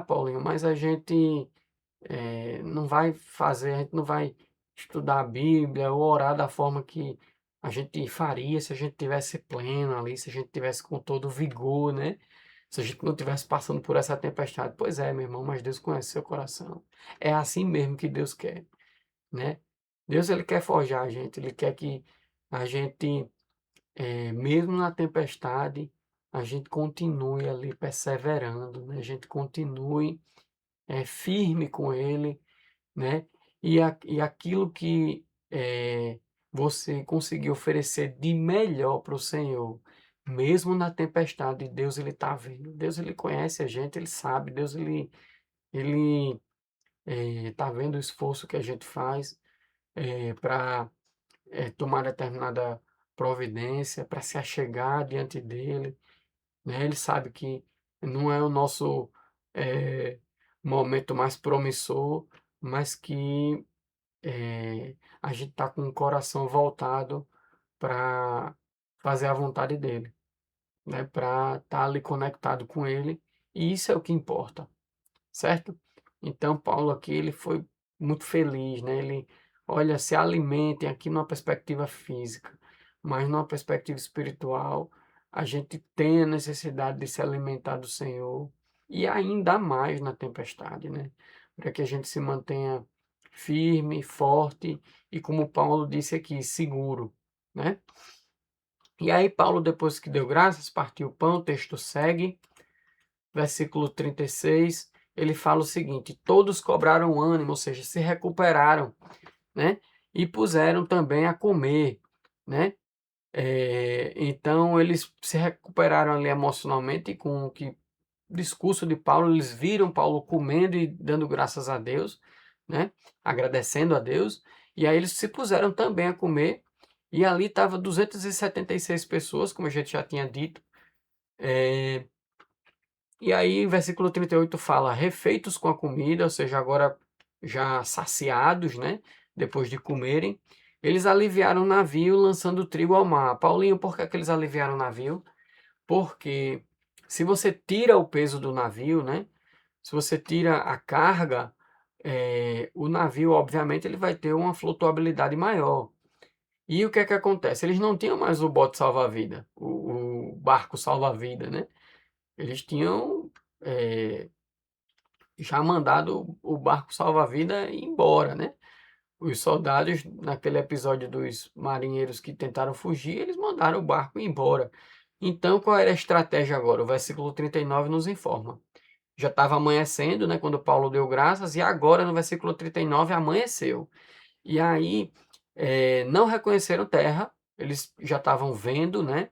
Paulinho, mas a gente não vai fazer, a gente não vai estudar a Bíblia ou orar da forma que a gente faria se a gente tivesse pleno ali, se a gente tivesse com todo o vigor, né? Se a gente não tivesse passando por essa tempestade. Pois é, meu irmão, mas Deus conhece seu coração. É assim mesmo que Deus quer, né? Deus, ele quer forjar a gente, ele quer que a gente, mesmo na tempestade, a gente continue ali perseverando, né? A gente continue firme com ele, né? E aquilo que você conseguir oferecer de melhor para o Senhor, mesmo na tempestade, Deus ele está vendo. Deus ele conhece a gente, ele sabe. Deus ele está vendo o esforço que a gente faz para tomar determinada providência, para se achegar diante dele, né? Ele sabe que não é o nosso eh, momento mais promissor, mas que a gente está com o coração voltado para fazer a vontade dele, né? Para estar ali conectado com ele, e isso é o que importa, certo? Então, Paulo aqui, ele foi muito feliz, né? Ele, olha, se alimentem aqui numa perspectiva física, mas numa perspectiva espiritual, a gente tem a necessidade de se alimentar do Senhor, e ainda mais na tempestade, né? Para que a gente se mantenha firme, forte e, como Paulo disse aqui, seguro, né? E aí, Paulo, depois que deu graças, partiu o pão, o texto segue, versículo 36, ele fala o seguinte: todos cobraram ânimo, ou seja, se recuperaram, né? E puseram também a comer, né? Então eles se recuperaram ali emocionalmente com o discurso de Paulo, eles viram Paulo comendo e dando graças a Deus, né? Agradecendo a Deus, e aí eles se puseram também a comer, e ali estava 276 pessoas, como a gente já tinha dito. E aí, versículo 38 fala: refeitos com a comida, ou seja, agora já saciados, né? Depois de comerem, eles aliviaram o navio, lançando trigo ao mar. Paulinho, por que eles aliviaram o navio? Porque se você tira o peso do navio, né? Se você tira a carga, o navio, obviamente, ele vai ter uma flutuabilidade maior. E o que é que acontece? Eles não tinham mais o bote salva-vida, o barco salva-vida, né? Eles tinham já mandado o barco salva-vida ir embora, né? Os soldados, naquele episódio dos marinheiros que tentaram fugir, eles mandaram o barco ir embora. Então, qual era a estratégia agora? O versículo 39 nos informa. Já estava amanhecendo, né, quando Paulo deu graças, e agora no versículo 39 amanheceu. E aí não reconheceram terra, eles já estavam vendo, né?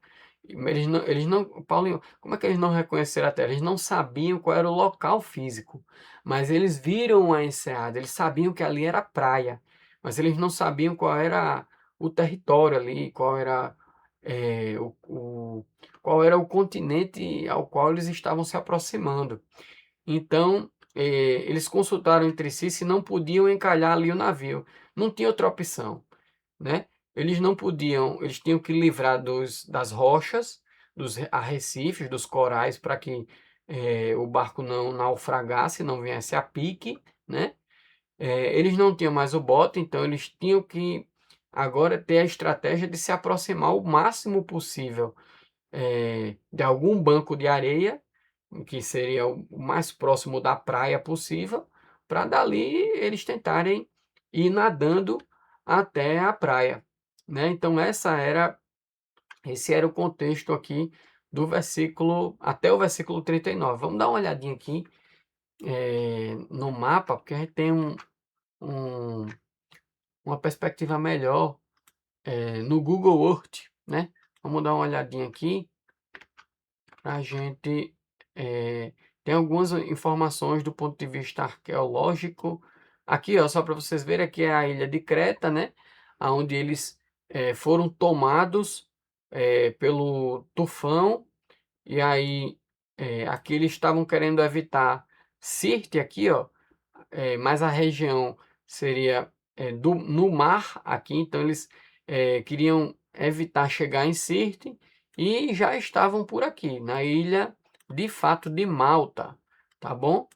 Paulinho, como é que eles não reconheceram a terra? Eles não sabiam qual era o local físico, mas eles viram a enseada, eles sabiam que ali era praia, mas eles não sabiam qual era o território ali, qual era qual era o continente ao qual eles estavam se aproximando. Então, eles consultaram entre si se não podiam encalhar ali o navio. Não tinha outra opção, né? Eles não podiam, eles tinham que livrar das rochas, dos arrecifes, dos corais, para que o barco não naufragasse, não viesse a pique, né? Eles não tinham mais o bote, então eles tinham que agora ter a estratégia de se aproximar o máximo possível de algum banco de areia, que seria o mais próximo da praia possível, para dali eles tentarem ir nadando até a praia, né? Então esse era o contexto aqui do versículo até o versículo 39. Vamos dar uma olhadinha aqui no mapa, porque a gente tem um- uma perspectiva melhor no Google Earth, né? Vamos dar uma olhadinha aqui. A gente tem algumas informações do ponto de vista arqueológico. Aqui, ó, só para vocês verem, aqui é a ilha de Creta, né? Onde eles foram tomados pelo tufão, e aí aqui eles estavam querendo evitar Sirte aqui, ó, mas a região seria no mar aqui, então eles queriam evitar chegar em Sirte e já estavam por aqui, na ilha de fato de Malta, tá bom?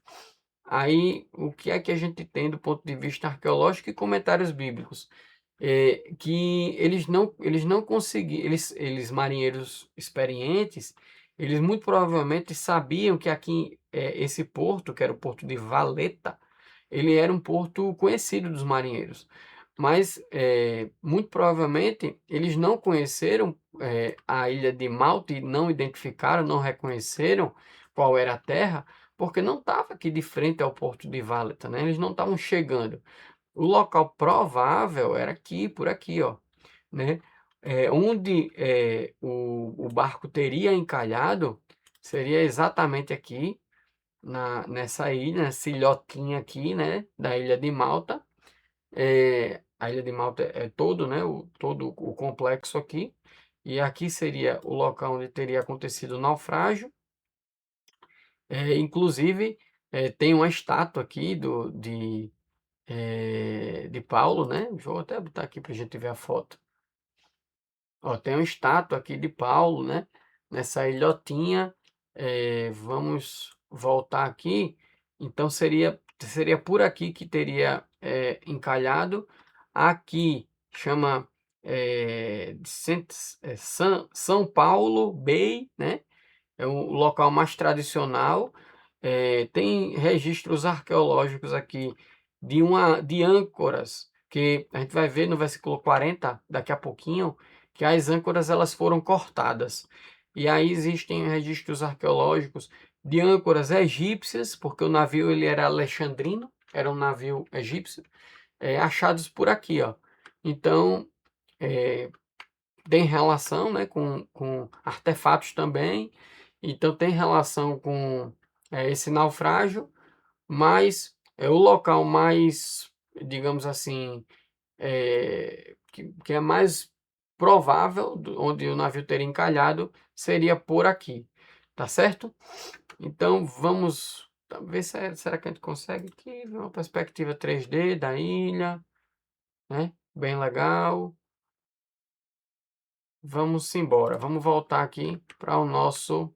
Aí, o que é que a gente tem do ponto de vista arqueológico e comentários bíblicos? Que eles não conseguiram, eles marinheiros experientes, eles muito provavelmente sabiam que aqui, esse porto, que era o porto de Valeta, ele era um porto conhecido dos marinheiros. Mas, muito provavelmente, eles não conheceram, a ilha de Malta e não identificaram, não reconheceram qual era a terra, porque não estava aqui de frente ao porto de Valletta, né? Eles não estavam chegando. O local provável era aqui, por aqui, ó, né? Onde o barco teria encalhado seria exatamente aqui, nessa ilha, nessa ilhotinha aqui, né? Da ilha de Malta. A ilha de Malta é todo, né? Todo o complexo aqui. E aqui seria o local onde teria acontecido o naufrágio. Inclusive, tem uma estátua aqui de Paulo, né? Deixa eu até botar aqui para a gente ver a foto. Ó, tem uma estátua aqui de Paulo, né? Nessa ilhotinha. Vamos voltar aqui. Então seria por aqui que teria encalhado. Aqui chama São Paulo Bay, né? É o local mais tradicional. Tem registros arqueológicos aqui de âncoras, que a gente vai ver no versículo 40 daqui a pouquinho, que as âncoras elas foram cortadas. E aí existem registros arqueológicos de âncoras egípcias, porque o navio ele era alexandrino, era um navio egípcio, achados por aqui, ó. Então, eh, tem relação, né, com artefatos também, então tem relação com esse naufrágio, mas é o local mais, digamos assim, que é mais provável, onde o navio teria encalhado, seria por aqui, tá certo? Então vamos ver será que a gente consegue aqui ver uma perspectiva 3D da ilha, né? Bem legal. Vamos embora, vamos voltar aqui para o nosso,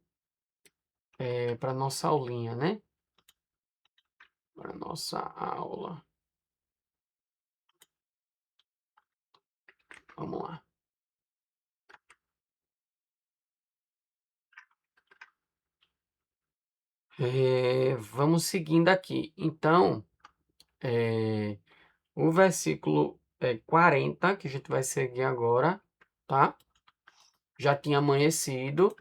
para nossa aulinha, né? Para nossa aula. Vamos lá. Vamos seguindo aqui. Então, o versículo 40, que a gente vai seguir agora, tá? Já tinha amanhecido.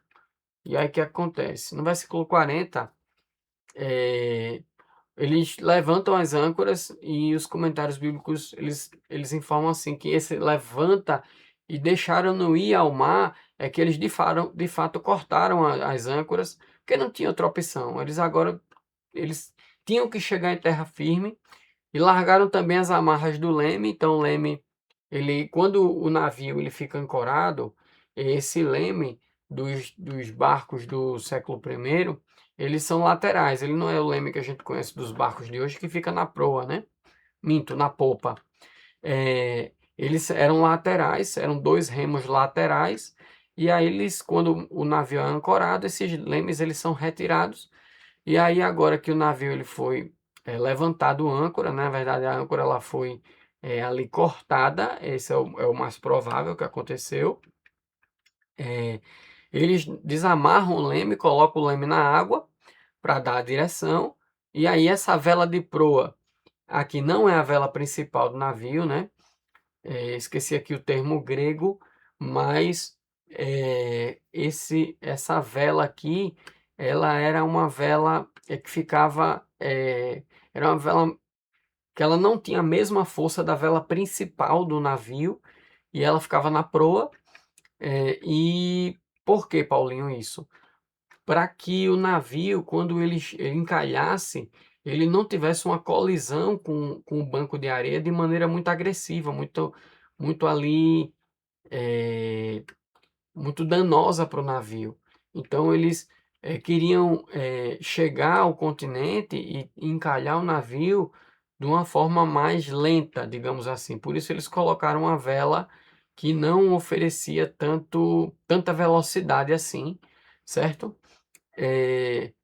E aí o que acontece? No versículo 40, eles levantam as âncoras e os comentários bíblicos, eles informam assim que esse levanta e deixaram-no ir ao mar, é que eles de fato cortaram as âncoras, porque não tinha outra opção. Eles tinham que chegar em terra firme e largaram também as amarras do leme. Então o leme, quando o navio ele fica ancorado, esse leme dos barcos do século I, eles são laterais. Ele não é o leme que a gente conhece dos barcos de hoje, que fica na proa, né? Minto, na popa. Eles eram laterais, eram dois remos laterais. E aí quando o navio é ancorado, esses lemes eles são retirados. E aí agora que o navio ele foi levantado âncora, né? Na verdade a âncora ela foi ali cortada, esse é o mais provável que aconteceu. Eles desamarram o leme, colocam o leme na água para dar a direção, e aí essa vela de proa, aqui não é a vela principal do navio, né? Esqueci aqui o termo grego, mas essa vela aqui, ela era uma vela que ficava, era uma vela que ela não tinha a mesma força da vela principal do navio, e ela ficava na proa. E por que, Paulinho, isso? Para que o navio, quando ele encalhasse, ele não tivesse uma colisão com o banco de areia de maneira muito agressiva, muito ali, eh, muito danosa para o navio. Então eles queriam chegar ao continente e encalhar o navio de uma forma mais lenta, digamos assim. Por isso eles colocaram uma vela que não oferecia tanta velocidade assim, certo?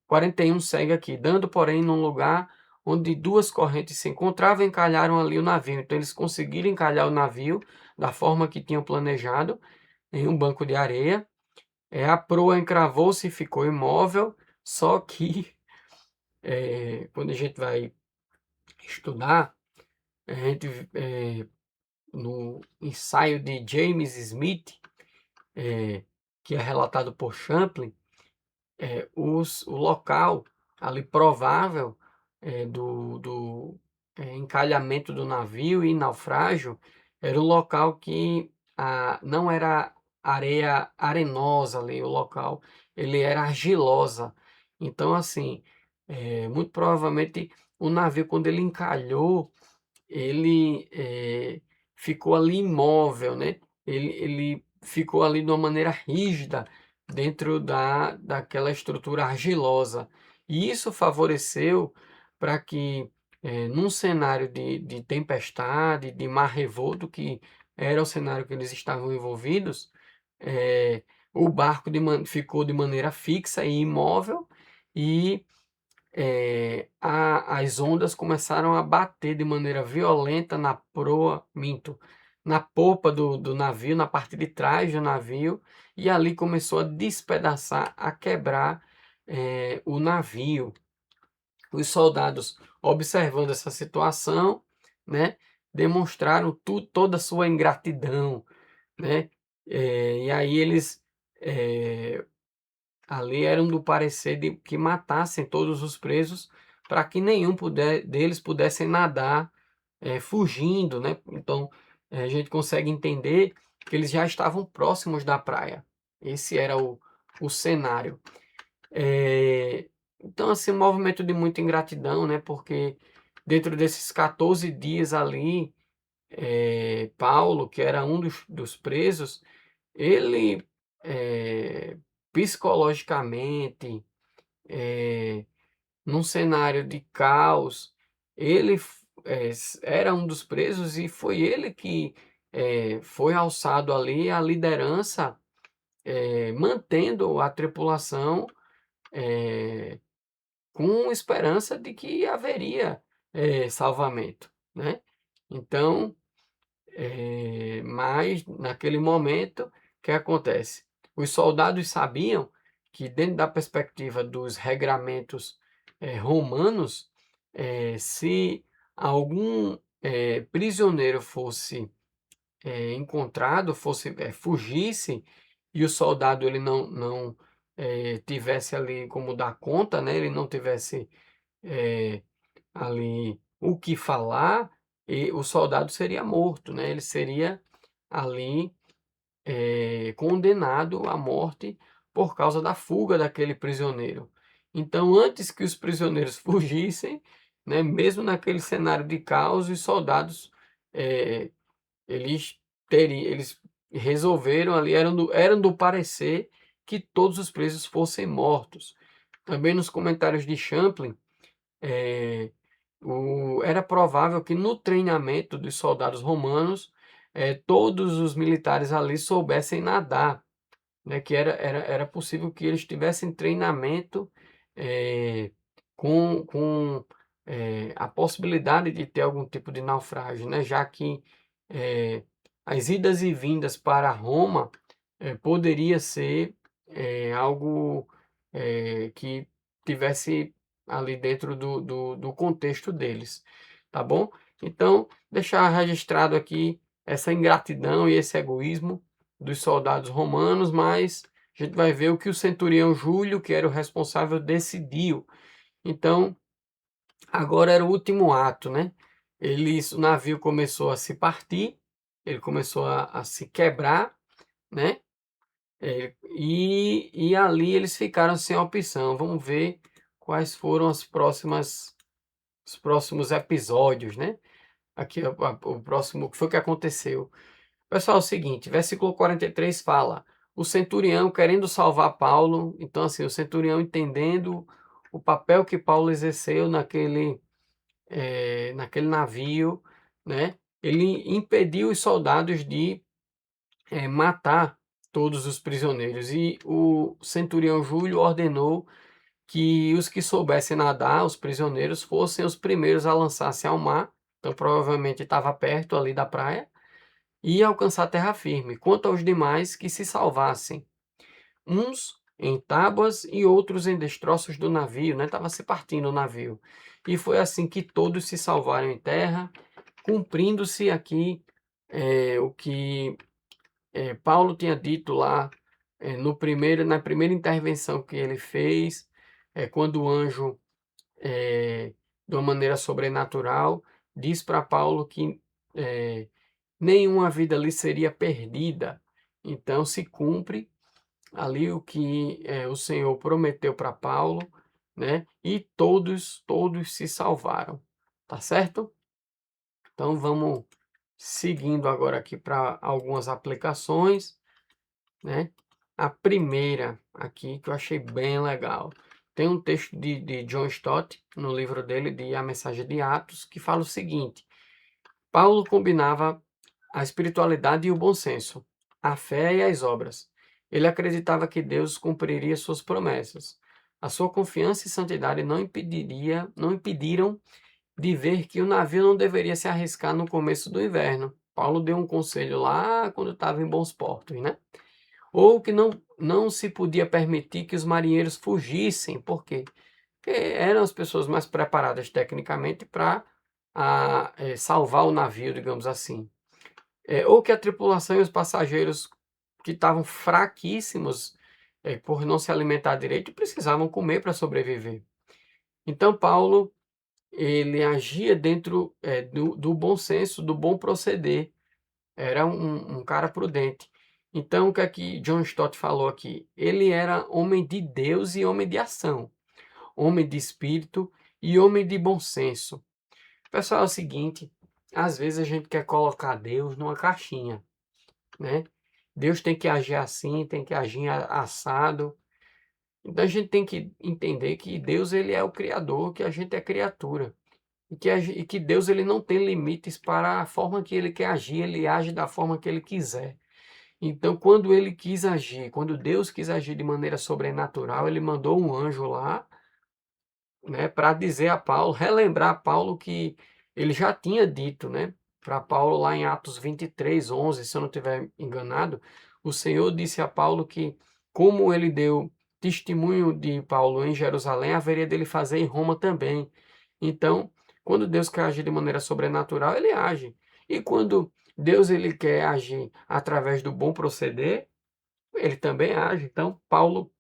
41 segue aqui, dando, porém, num lugar onde duas correntes se encontravam, encalharam ali o navio. Então eles conseguiram encalhar o navio da forma que tinham planejado, em um banco de areia. A proa encravou-se e ficou imóvel, só que quando a gente vai estudar, a gente, no ensaio de James Smith, que é relatado por Champlin, o local ali provável do encalhamento do navio e naufrágio era o local que não era areia arenosa ali, o local, ele era argilosa. Então, assim, muito provavelmente o navio, quando ele encalhou, ele ficou ali imóvel, né? Ele ficou ali de uma maneira rígida dentro daquela estrutura argilosa. E isso favoreceu para que, num cenário de tempestade, de mar revolto, que era o cenário que eles estavam envolvidos, o barco ficou de maneira fixa e imóvel, e as ondas começaram a bater de maneira violenta na proa, minto, na popa do navio, na parte de trás do navio, e ali começou a despedaçar, a quebrar o navio. Os soldados, observando essa situação, né, demonstraram toda a sua ingratidão, né, e aí eles ali eram do parecer de que matassem todos os presos para que nenhum deles pudessem nadar fugindo, né? Então a gente consegue entender que eles já estavam próximos da praia. Esse era o cenário. Então, assim, um movimento de muita ingratidão, né? Porque dentro desses 14 dias ali, Paulo, que era um dos presos, ele psicologicamente, num cenário de caos, ele era um dos presos e foi ele que foi alçado ali à liderança, mantendo a tripulação com esperança de que haveria salvamento, né? Então, mas naquele momento, o que acontece? Os soldados sabiam que, dentro da perspectiva dos regramentos romanos, se algum prisioneiro fosse encontrado, fugisse, e o soldado ele não tivesse ali como dar conta, né? Ele não tivesse ali o que falar, e o soldado seria morto, né? Ele seria ali condenado à morte por causa da fuga daquele prisioneiro. Então, antes que os prisioneiros fugissem, né, mesmo naquele cenário de caos, os soldados eles resolveram ali, eram do parecer que todos os presos fossem mortos. Também nos comentários de Champlin, era provável que no treinamento dos soldados romanos, todos os militares ali soubessem nadar, né? Que era possível que eles tivessem treinamento com a possibilidade de ter algum tipo de naufrágio, né? Já que as idas e vindas para Roma poderia ser algo que tivesse ali dentro do contexto deles, tá bom? Então, deixar registrado aqui essa ingratidão e esse egoísmo dos soldados romanos, mas a gente vai ver o que o centurião Júlio, que era o responsável, decidiu. Então, agora era o último ato, né? O navio começou a se partir, ele começou a se quebrar, né? E ali eles ficaram sem opção. Vamos ver quais foram os próximos episódios, né? Aqui o próximo, o que foi que aconteceu? Pessoal, é o seguinte, versículo 43 fala: o centurião querendo salvar Paulo, então assim, o centurião entendendo o papel que Paulo exerceu naquele navio, né? Ele impediu os soldados de matar todos os prisioneiros, e o centurião Júlio ordenou que os que soubessem nadar, os prisioneiros, fossem os primeiros a lançar-se ao mar, então provavelmente estava perto ali da praia, e alcançar terra firme, quanto aos demais que se salvassem, uns em tábuas e outros em destroços do navio, né? Estava se partindo o navio. E foi assim que todos se salvaram em terra, cumprindo-se aqui o que Paulo tinha dito lá na primeira intervenção que ele fez, quando o anjo, de uma maneira sobrenatural, diz para Paulo que nenhuma vida ali seria perdida. Então se cumpre ali o que o Senhor prometeu para Paulo, né? E todos se salvaram, tá certo? Então vamos seguindo agora aqui para algumas aplicações, né? A primeira aqui que eu achei bem legal. Tem um texto de John Stott, no livro dele, de A Mensagem de Atos, que fala o seguinte: Paulo combinava a espiritualidade e o bom senso, a fé e as obras. Ele acreditava que Deus cumpriria suas promessas. A sua confiança e santidade não impediram de ver que o navio não deveria se arriscar no começo do inverno. Paulo deu um conselho lá quando estava em bons portos, né? Ou que não se podia permitir que os marinheiros fugissem. Por quê? Porque eram as pessoas mais preparadas tecnicamente para salvar o navio, digamos assim. Ou que a tripulação e os passageiros que estavam fraquíssimos por não se alimentar direito precisavam comer para sobreviver. Então Paulo ele agia dentro do bom senso, do bom proceder. Era um cara prudente. Então o que é que John Stott falou aqui? Ele era homem de Deus e homem de ação, homem de espírito e homem de bom senso. Pessoal, é o seguinte, às vezes a gente quer colocar Deus numa caixinha, né? Deus tem que agir assim, tem que agir assado. Então a gente tem que entender que Deus ele é o Criador, que a gente é criatura. E que Deus ele não tem limites para a forma que ele quer agir, ele age da forma que ele quiser. Então, quando ele quis agir, quando Deus quis agir de maneira sobrenatural, ele mandou um anjo lá, né, para dizer a Paulo, relembrar a Paulo que ele já tinha dito, né, para Paulo lá em Atos 23:11, se eu não estiver enganado, o Senhor disse a Paulo que, como ele deu testemunho de Paulo em Jerusalém, haveria dele fazer em Roma também. Então, quando Deus quer agir de maneira sobrenatural, ele age. E quando Deus ele quer agir através do bom proceder, ele também age. Então, Paulo,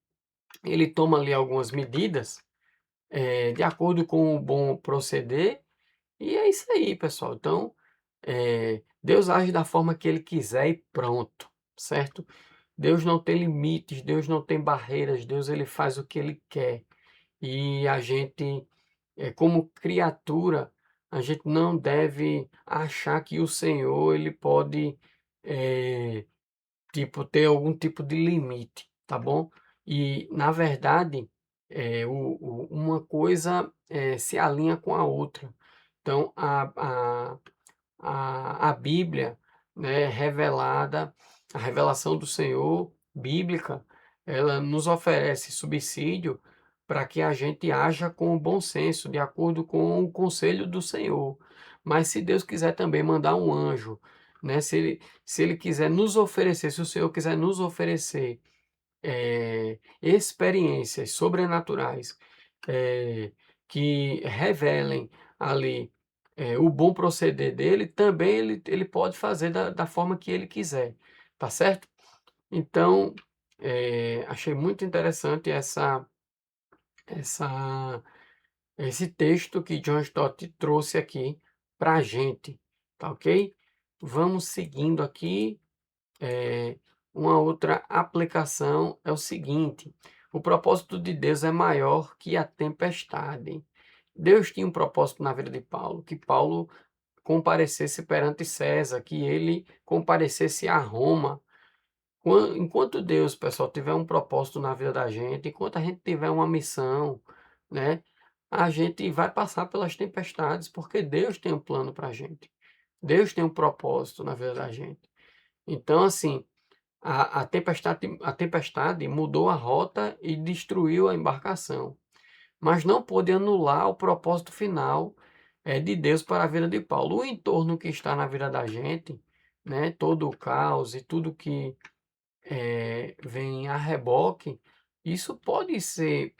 ele toma ali algumas medidas de acordo com o bom proceder, e é isso aí, pessoal. Então, Deus age da forma que Ele quiser e pronto, certo? Deus não tem limites, Deus não tem barreiras, Deus ele faz o que Ele quer. E a gente, como criatura, a gente não deve achar que o Senhor ele pode tipo, ter algum tipo de limite, tá bom? E, na verdade, uma coisa se alinha com a outra. Então, a Bíblia, né, revelada, a revelação do Senhor, bíblica, ela nos oferece subsídio para que a gente haja com bom senso, de acordo com o conselho do Senhor. Mas se Deus quiser também mandar um anjo, né, se ele quiser nos oferecer, se o Senhor quiser nos oferecer experiências sobrenaturais que revelem ali o bom proceder dele, também ele pode fazer da forma que ele quiser, tá certo? Então, achei muito interessante essa, esse texto que John Stott trouxe aqui para a gente, tá ok? Vamos seguindo aqui. Uma outra aplicação é o seguinte: o propósito de Deus é maior que a tempestade. Deus tinha um propósito na vida de Paulo, que Paulo comparecesse perante César, que ele comparecesse a Roma. Enquanto Deus, pessoal, tiver um propósito na vida da gente, enquanto a gente tiver uma missão, né, a gente vai passar pelas tempestades, porque Deus tem um plano para a gente. Deus tem um propósito na vida da gente. Então, assim, a tempestade mudou a rota e destruiu a embarcação. mas não pôde anular o propósito final de Deus para a vida de Paulo. O entorno que está na vida da gente, né, todo o caos e tudo que vem a reboque, isso pode ser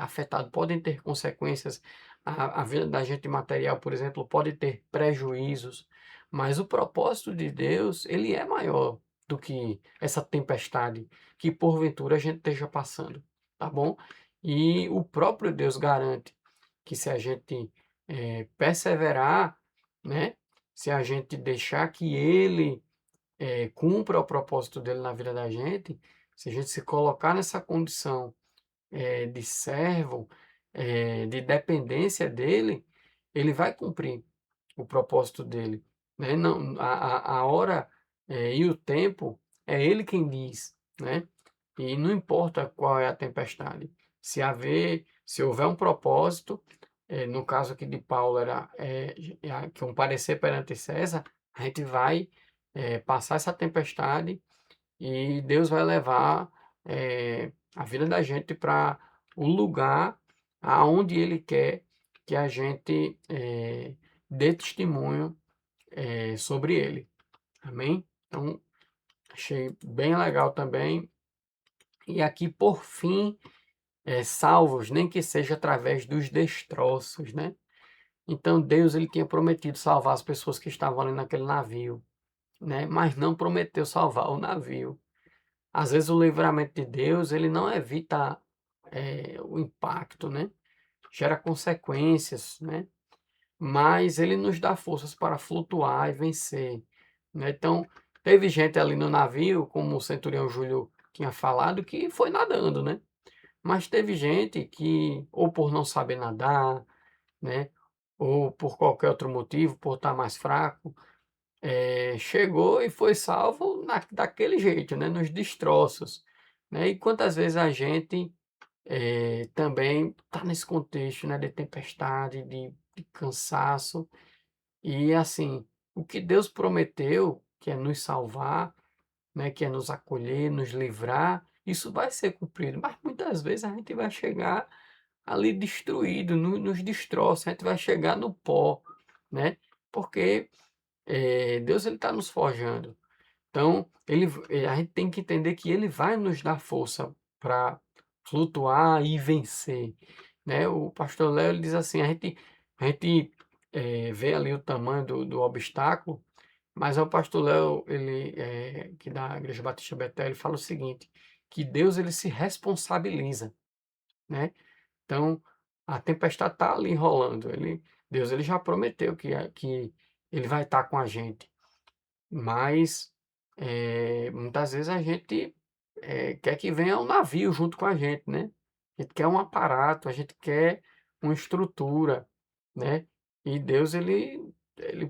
afetado, podem ter consequências. A vida da gente material, por exemplo, pode ter prejuízos, mas o propósito de Deus, ele é maior do que essa tempestade que porventura a gente esteja passando, tá bom? E o próprio Deus garante que se a gente perseverar, né? Se a gente deixar que Ele cumpra o propósito dele na vida da gente, se a gente se colocar nessa condição de servo, de dependência dele, ele vai cumprir o propósito dele, né? Não, a hora e o tempo é ele quem diz, né? E não importa qual é a tempestade. Se houver um propósito, no caso aqui de Paulo era que um parecer perante César, a gente vai passar essa tempestade e Deus vai levar a vida da gente para o lugar aonde Ele quer que a gente dê testemunho sobre Ele. Amém? Então, achei bem legal também. E aqui, por fim, salvos, nem que seja através dos destroços, né? Então, Deus ele tinha prometido salvar as pessoas que estavam ali naquele navio, né? Mas não prometeu salvar o navio. Às vezes o livramento de Deus, ele não evita o impacto, né? Gera consequências, né? Mas ele nos dá forças para flutuar e vencer, né? Então, teve gente ali no navio, como o centurião Júlio tinha falado, que foi nadando, né? Mas teve gente que, ou por não saber nadar, né? Ou por qualquer outro motivo, por estar mais fraco, chegou e foi salvo daquele jeito, né, nos destroços, né? E quantas vezes a gente também está nesse contexto, né, de tempestade, de cansaço, e assim, o que Deus prometeu, que é nos salvar, né, que é nos acolher, nos livrar, isso vai ser cumprido, mas muitas vezes a gente vai chegar ali destruído, nos destroços, a gente vai chegar no pó, né? Porque Deus ele está nos forjando. Então, a gente tem que entender que ele vai nos dar força para flutuar e vencer, né? O pastor Léo ele diz assim, a gente vê ali o tamanho do obstáculo, mas o pastor Léo, ele, que da Igreja Batista Betel, ele fala o seguinte, que Deus ele se responsabiliza, né? Então, a tempestade está ali rolando. Deus ele já prometeu que ele vai estar com a gente. Mas muitas vezes a gente quer que venha um navio junto com a gente, né? A gente quer um aparato, a gente quer uma estrutura, né? E Deus ele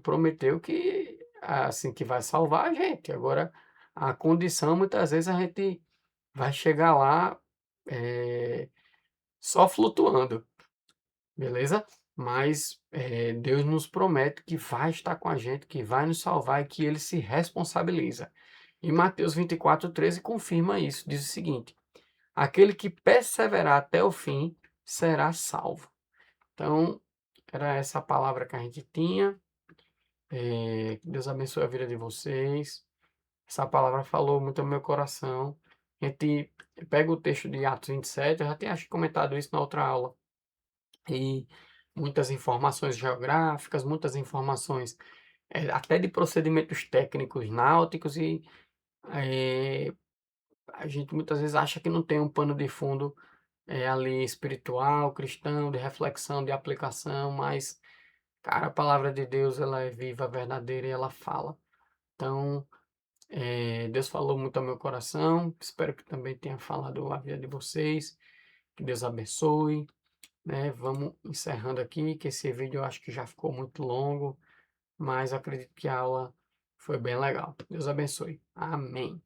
prometeu que assim que vai salvar a gente. Agora, a condição muitas vezes a gente vai chegar lá só flutuando. Beleza? Mas Deus nos promete que vai estar com a gente, que vai nos salvar e que Ele se responsabiliza. E Mateus 24:13 confirma isso. Diz o seguinte: aquele que perseverar até o fim será salvo. Então, era essa a palavra que a gente tinha. Que Deus abençoe a vida de vocês. Essa palavra falou muito ao meu coração. A gente pega o texto de Atos 27, eu já tinha acho que comentado isso na outra aula e muitas informações geográficas, muitas informações até de procedimentos técnicos náuticos e eh, a gente muitas vezes acha que não tem um pano de fundo ali espiritual, cristão, de reflexão, de aplicação, mas, cara, a palavra de Deus ela é viva, verdadeira e ela fala. Então, Deus falou muito ao meu coração, espero que também tenha falado a vida de vocês, que Deus abençoe, né? Vamos encerrando aqui, que esse vídeo eu acho que já ficou muito longo, mas acredito que a aula foi bem legal. Deus abençoe. Amém.